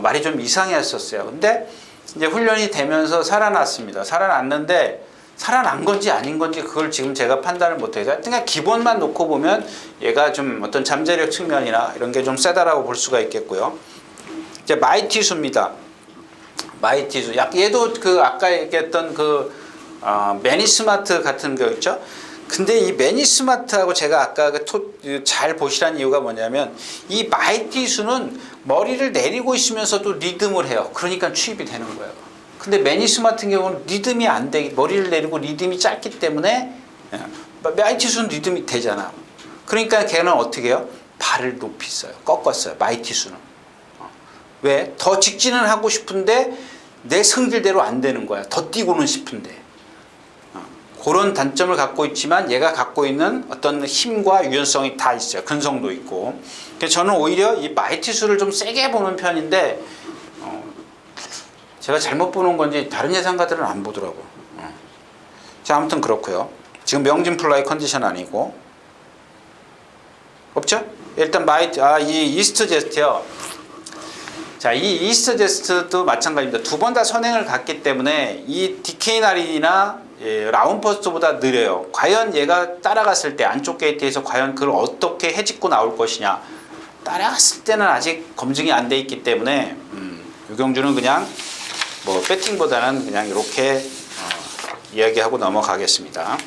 말이 좀 이상했었어요. 근데 이제 훈련이 되면서 살아났습니다. 살아났는데 살아난 건지 아닌 건지 그걸 지금 제가 판단을 못해서 하여튼 기본만 놓고 보면 얘가 좀 어떤 잠재력 측면이나 이런 게 좀 세다라고 볼 수가 있겠고요. 이제 마이티수입니다. 마이티수. 얘도 그 아까 얘기했던 그 매니스마트 같은 거 있죠. 근데 이 매니스마트하고 제가 아까 잘 보시라는 이유가 뭐냐면 이 마이티수는 머리를 내리고 있으면서도 리듬을 해요. 그러니까 취입이 되는 거예요. 근데 매니스마트 같은 경우는 리듬이 안 되기, 머리를 내리고 리듬이 짧기 때문에 마이티수는 리듬이 되잖아. 그러니까 걔는 어떻게 해요? 발을 높이 써요. 꺾었어요. 마이티수는. 왜? 더 직진을 하고 싶은데 내 성질대로 안 되는 거야. 더 뛰고는 싶은데. 그런 단점을 갖고 있지만 얘가 갖고 있는 어떤 힘과 유연성이 다 있어요. 근성도 있고. 그래서 저는 오히려 이 마이티수를 좀 세게 보는 편인데 제가 잘못 보는 건지 다른 예상가들은 안 보더라고요. 자, 아무튼 그렇고요. 지금 명진 플라이 컨디션 아니고 없죠? 일단 이 이스트 제스트요. 자, 이 이스트 제스트도 마찬가지입니다. 2번 다 선행을 갔기 때문에 이 디케이나린이나 라운포스트보다 느려요. 과연 얘가 따라갔을 때 안쪽 게이트에서 과연 그걸 어떻게 해집고 나올 것이냐. 따라갔을 때는 아직 검증이 안 돼 있기 때문에 유경주는 그냥 뭐 배팅보다는 그냥 이렇게 이야기하고 넘어가겠습니다.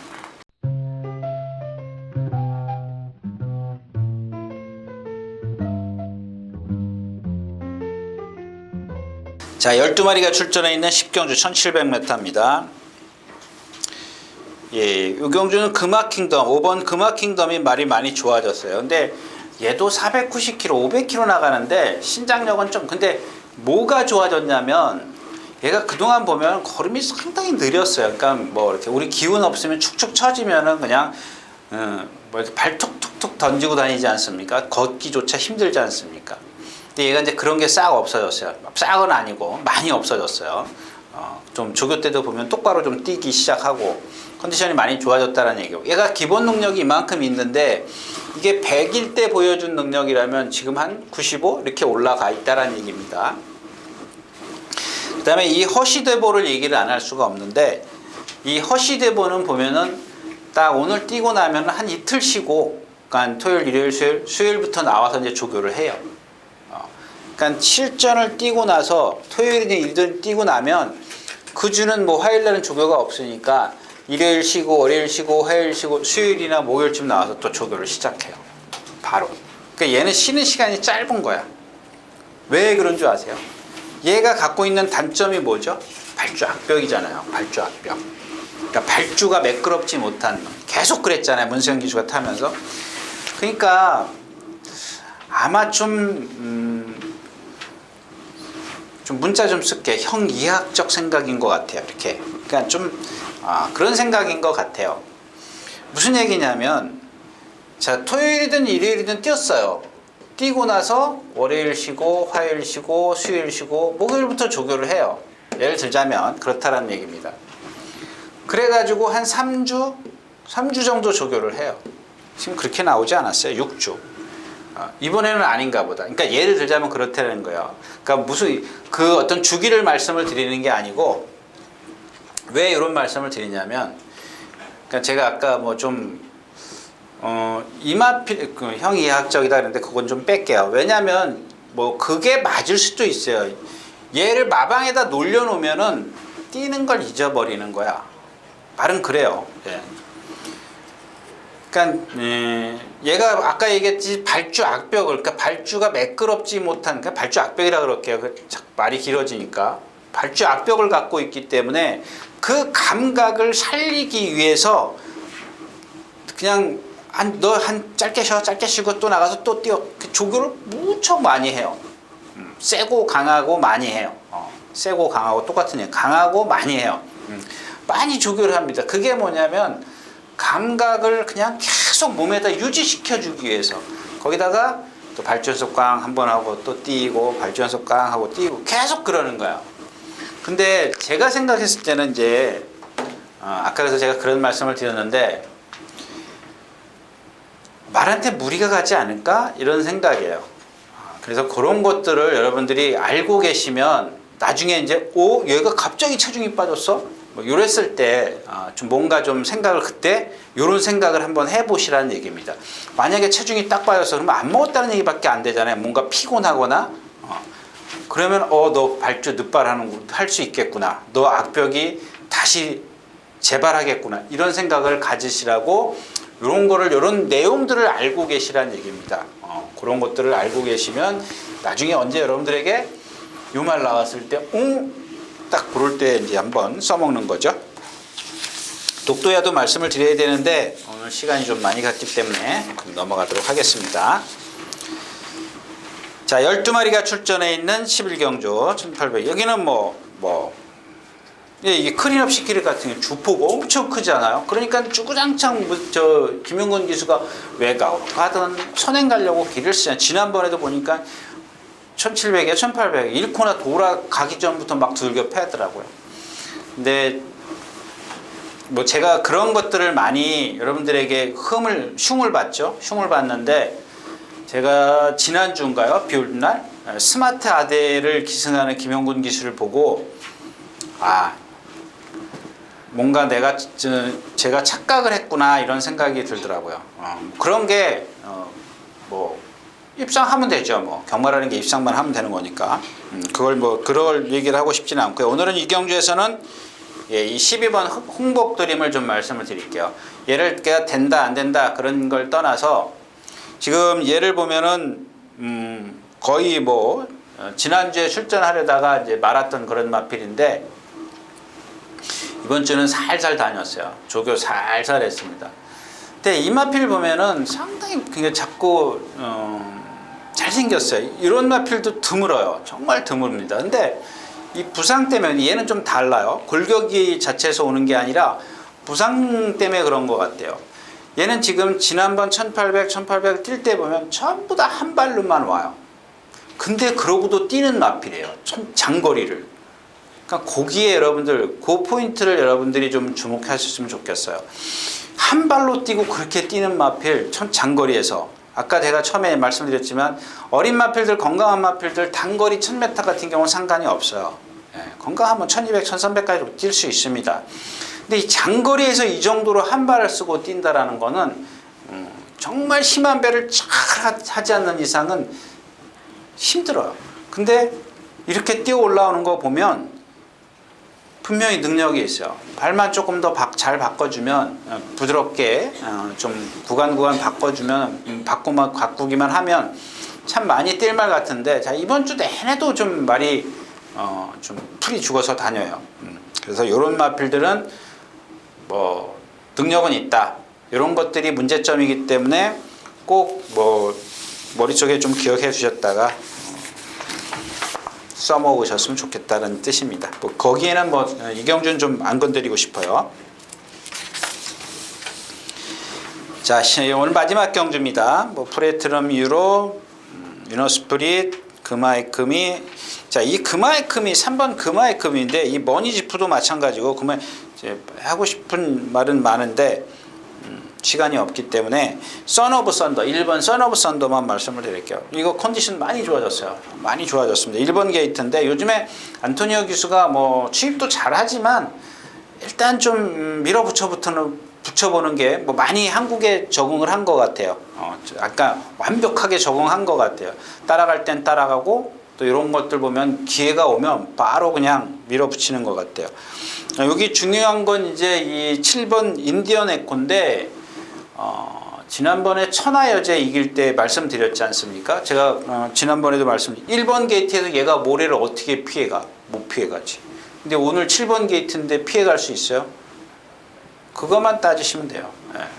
자, 12마리가 출전해 있는 10경주 1700m입니다. 예, 유경주는 금화킹덤 5번 금화킹덤이 말이 많이 좋아졌어요. 근데 얘도 490km, 500km 나가는데 신장력은 좀 근데 뭐가 좋아졌냐면 얘가 그동안 보면 걸음이 상당히 느렸어요. 그러니까 뭐 이렇게 우리 기운 없으면 축축 처지면은 그냥 뭐 이렇게 발 툭툭툭 던지고 다니지 않습니까? 걷기조차 힘들지 않습니까? 근데 얘가 이제 그런 게 싹 없어졌어요. 싹은 아니고 많이 없어졌어요. 좀 조교 때도 보면 똑바로 좀 뛰기 시작하고 컨디션이 많이 좋아졌다는 얘기고 얘가 기본 능력이 이만큼 있는데 이게 100일 때 보여준 능력이라면 지금 한 95 이렇게 올라가 있다는 얘기입니다. 그 다음에 이 허시대보를 얘기를 안 할 수가 없는데 이 허시대보는 보면은 딱 오늘 뛰고 나면 한 이틀 쉬고 그러니까 토요일, 일요일, 수요일부터 나와서 이제 조교를 해요. 그러니까 실전을 뛰고 나서 토요일이든 일요일 뛰고 나면 그 주는 뭐 화요일날은 조교가 없으니까 일요일 쉬고 월요일 쉬고 화요일 쉬고 수요일이나 목요일쯤 나와서 또 조교를 시작해요. 바로. 그러니까 얘는 쉬는 시간이 짧은 거야. 왜 그런 줄 아세요? 얘가 갖고 있는 단점이 뭐죠? 발주 악벽이잖아요. 발주 악벽. 그러니까 발주가 매끄럽지 못한 계속 그랬잖아요. 문세영 기수가 타면서. 그러니까 아마 좀 문자 좀 쓸게. 형 이학적 생각인 것 같아요. 이렇게. 그러니까 좀 그런 생각인 것 같아요. 무슨 얘기냐면 자 토요일이든 일요일이든 뛰었어요. 뛰고 나서 월요일 쉬고 화요일 쉬고 수요일 쉬고 목요일부터 조교를 해요. 예를 들자면 그렇다라는 얘기입니다. 그래가지고 한 3주 정도 조교를 해요. 지금 그렇게 나오지 않았어요. 6주. 이번에는 아닌가 보다. 그러니까 예를 들자면 그렇다는 거예요. 그러니까 무슨 그 어떤 주기를 말씀을 드리는 게 아니고 왜 이런 말씀을 드리냐면 그러니까 제가 아까 뭐 좀 이마필 형 이학적이다 그랬는데 그건 좀 뺄게요. 왜냐면 뭐 그게 맞을 수도 있어요. 얘를 마방에다 놀려놓으면은 뛰는 걸 잊어버리는 거야. 말은 그래요. 예. 그러니까 얘가 아까 얘기했지 발주 악벽을 그러니까 발주가 매끄럽지 못한 그러니까 발주 악벽이라 그럴게요. 말이 길어지니까 발주 악벽을 갖고 있기 때문에 그 감각을 살리기 위해서 그냥 너 한 짧게 쉬고 또 나가서 또 뛰어 조교를 무척 많이 해요. 세고 강하고 많이 해요. 세고 강하고 똑같은 얘기 강하고 많이 해요. 많이 조교를 합니다. 그게 뭐냐면 감각을 그냥 계속 몸에다 유지시켜 주기 위해서 거기다가 또 발주 연습 꽝 한 번 하고 또 뛰고 발주 연습 꽝 하고 뛰고 계속 그러는 거야. 근데 제가 생각했을 때는 이제 아까 그래서 제가 그런 말씀을 드렸는데 말한테 무리가 가지 않을까 이런 생각이에요. 그래서 그런 것들을 여러분들이 알고 계시면 나중에 이제 얘가 갑자기 체중이 빠졌어? 뭐 이랬을 때 좀 뭔가 좀 생각을 그때 이런 생각을 한번 해보시라는 얘기입니다. 만약에 체중이 딱 빠졌어 그러면 안 먹었다는 얘기밖에 안 되잖아요. 뭔가 피곤하거나 그러면 너 발주 늦발하는 할 수 있겠구나. 너 악벽이 다시 재발하겠구나. 이런 생각을 가지시라고 이런 내용들을 알고 계시라는 얘기입니다. 그런 것들을 알고 계시면 나중에 언제 여러분들에게 이 말 나왔을 때 딱 그럴 때 이제 한번 써먹는 거죠. 독도야도 말씀을 드려야 되는데 오늘 시간이 좀 많이 갔기 때문에 넘어가도록 하겠습니다. 자, 12마리가 출전해 있는 11경주 1800. 여기는 이게 클린업 시키리 같은 게 주포가 엄청 크잖아요. 그러니까 주구장창 김용건 기수가 외곽 가든 선행 가려고 길을 쓰잖아요. 지난번에도 보니까 1700에 1800 1코나 돌아가기 전부터 막 두들겨 패더라고요. 근데 뭐 제가 그런 것들을 많이 여러분들에게 흉을 봤죠. 흉을 봤는데 제가 지난주인가요? 비 오는 날 스마트 아대를 기승하는 김용근 기수를 보고 뭔가 제가 착각을 했구나 이런 생각이 들더라고요. 그런 게 입상하면 되죠. 뭐 경마라는 게 입상만 하면 되는 거니까 그럴 얘기를 하고 싶지는 않고요. 오늘은 이 경주에서는 이 12번 홍복드림을 좀 말씀을 드릴게요. 얘를 된다 안 된다 그런 걸 떠나서 지금 얘를 보면은 거의 지난주에 출전하려다가 이제 말았던 그런 마필인데 이번 주는 살살 다녔어요. 조교 살살 했습니다. 근데 이 마필 보면은 상당히 그게 작고 잘생겼어요. 이런 마필도 드물어요. 정말 드뭅니다. 근데 이 부상 때문에 얘는 좀 달라요. 골격이 자체에서 오는 게 아니라 부상 때문에 그런 것 같아요. 얘는 지금 지난번 1800, 1800 뛸 때 보면 전부 다 한 발로만 와요. 근데 그러고도 뛰는 마필이에요. 장거리를. 그러니까 거기에 여러분들 그 포인트를 여러분들이 좀 주목하셨으면 좋겠어요. 한 발로 뛰고 그렇게 뛰는 마필 장거리에서 아까 제가 처음에 말씀드렸지만 어린 마필들 건강한 마필들 단거리 1000m 같은 경우는 상관이 없어요. 건강하면 1200, 1300까지 뛸 수 있습니다. 근데 이 장거리에서 이 정도로 한 발을 쓰고 뛴다라는 거는 정말 심한 배를 잘 하지 않는 이상은 힘들어요. 근데 이렇게 뛰어 올라오는 거 보면 분명히 능력이 있어요. 발만 조금 더 잘 바꿔주면 부드럽게 좀 구간 바꿔주면 바꾸기만 하면 참 많이 뛸 말 같은데 자 이번 주 내내도 좀 말이 좀 풀이 죽어서 다녀요. 그래서 이런 마필들은 뭐 능력은 있다. 이런 것들이 문제점이기 때문에 꼭 뭐 머릿속에 좀 기억해 주셨다가 써먹으셨으면 좋겠다는 뜻입니다. 뭐 거기에는 뭐 이경준 좀 안 건드리고 싶어요. 자, 오늘 마지막 경주입니다. 뭐 프레트럼 유로, 유노스프릿, 금화의금이 자, 이 금화의금이 3번 금화의금인데 이 머니지프도 마찬가지고 그러면 이제 하고 싶은 말은 많은데 시간이 없기 때문에 선 오브 썬더 1번 선 오브 썬더만 말씀을 드릴게요. 이거 컨디션 많이 좋아졌어요. 많이 좋아졌습니다. 1번 게이트인데 요즘에 안토니오 기수가 뭐 취입도 잘하지만 일단 좀 붙여보는 게 뭐 많이 한국에 적응을 한 것 같아요. 아까 완벽하게 적응한 것 같아요. 따라갈 땐 따라가고 또 이런 것들 보면 기회가 오면 바로 그냥 밀어붙이는 것 같아요. 여기 중요한 건 이제 이 7번 인디언 에코인데 지난번에 천하여제 이길 때 말씀드렸지 않습니까? 제가 지난번에도 1번 게이트에서 얘가 모래를 어떻게 피해가? 못 피해가지. 근데 오늘 7번 게이트인데 피해갈 수 있어요? 그것만 따지시면 돼요.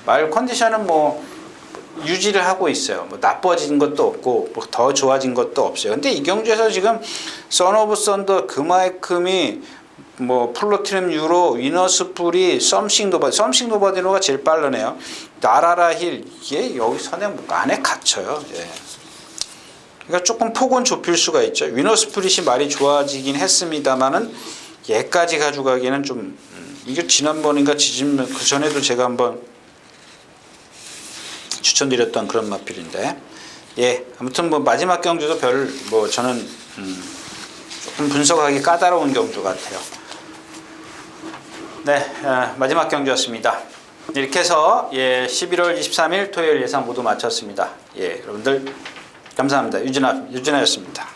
말 컨디션은 뭐 유지를 하고 있어요. 뭐 나빠진 것도 없고 뭐 더 좋아진 것도 없어요. 근데 이 경주에서 지금 선 오브 썬더, 금화의금이 뭐 플로티넘 유로, 위너스풀이, 썸씽 노바디노가 제일 빠르네요. 나라라 힐 이게 여기 선에 안에 갇혀요. 예. 그러니까 조금 폭은 좁힐 수가 있죠. 위너스풀이 말이 좋아지긴 했습니다만은 얘까지 가져가기는 좀 이게 지난번인가 그 전에도 제가 한번 추천드렸던 그런 마필인데 예 아무튼 뭐 마지막 경주도 저는 조금 분석하기 까다로운 경주 같아요. 네, 마지막 경주였습니다. 이렇게 해서 11월 23일 토요일 예상 모두 마쳤습니다. 여러분들 감사합니다. 유진아였습니다.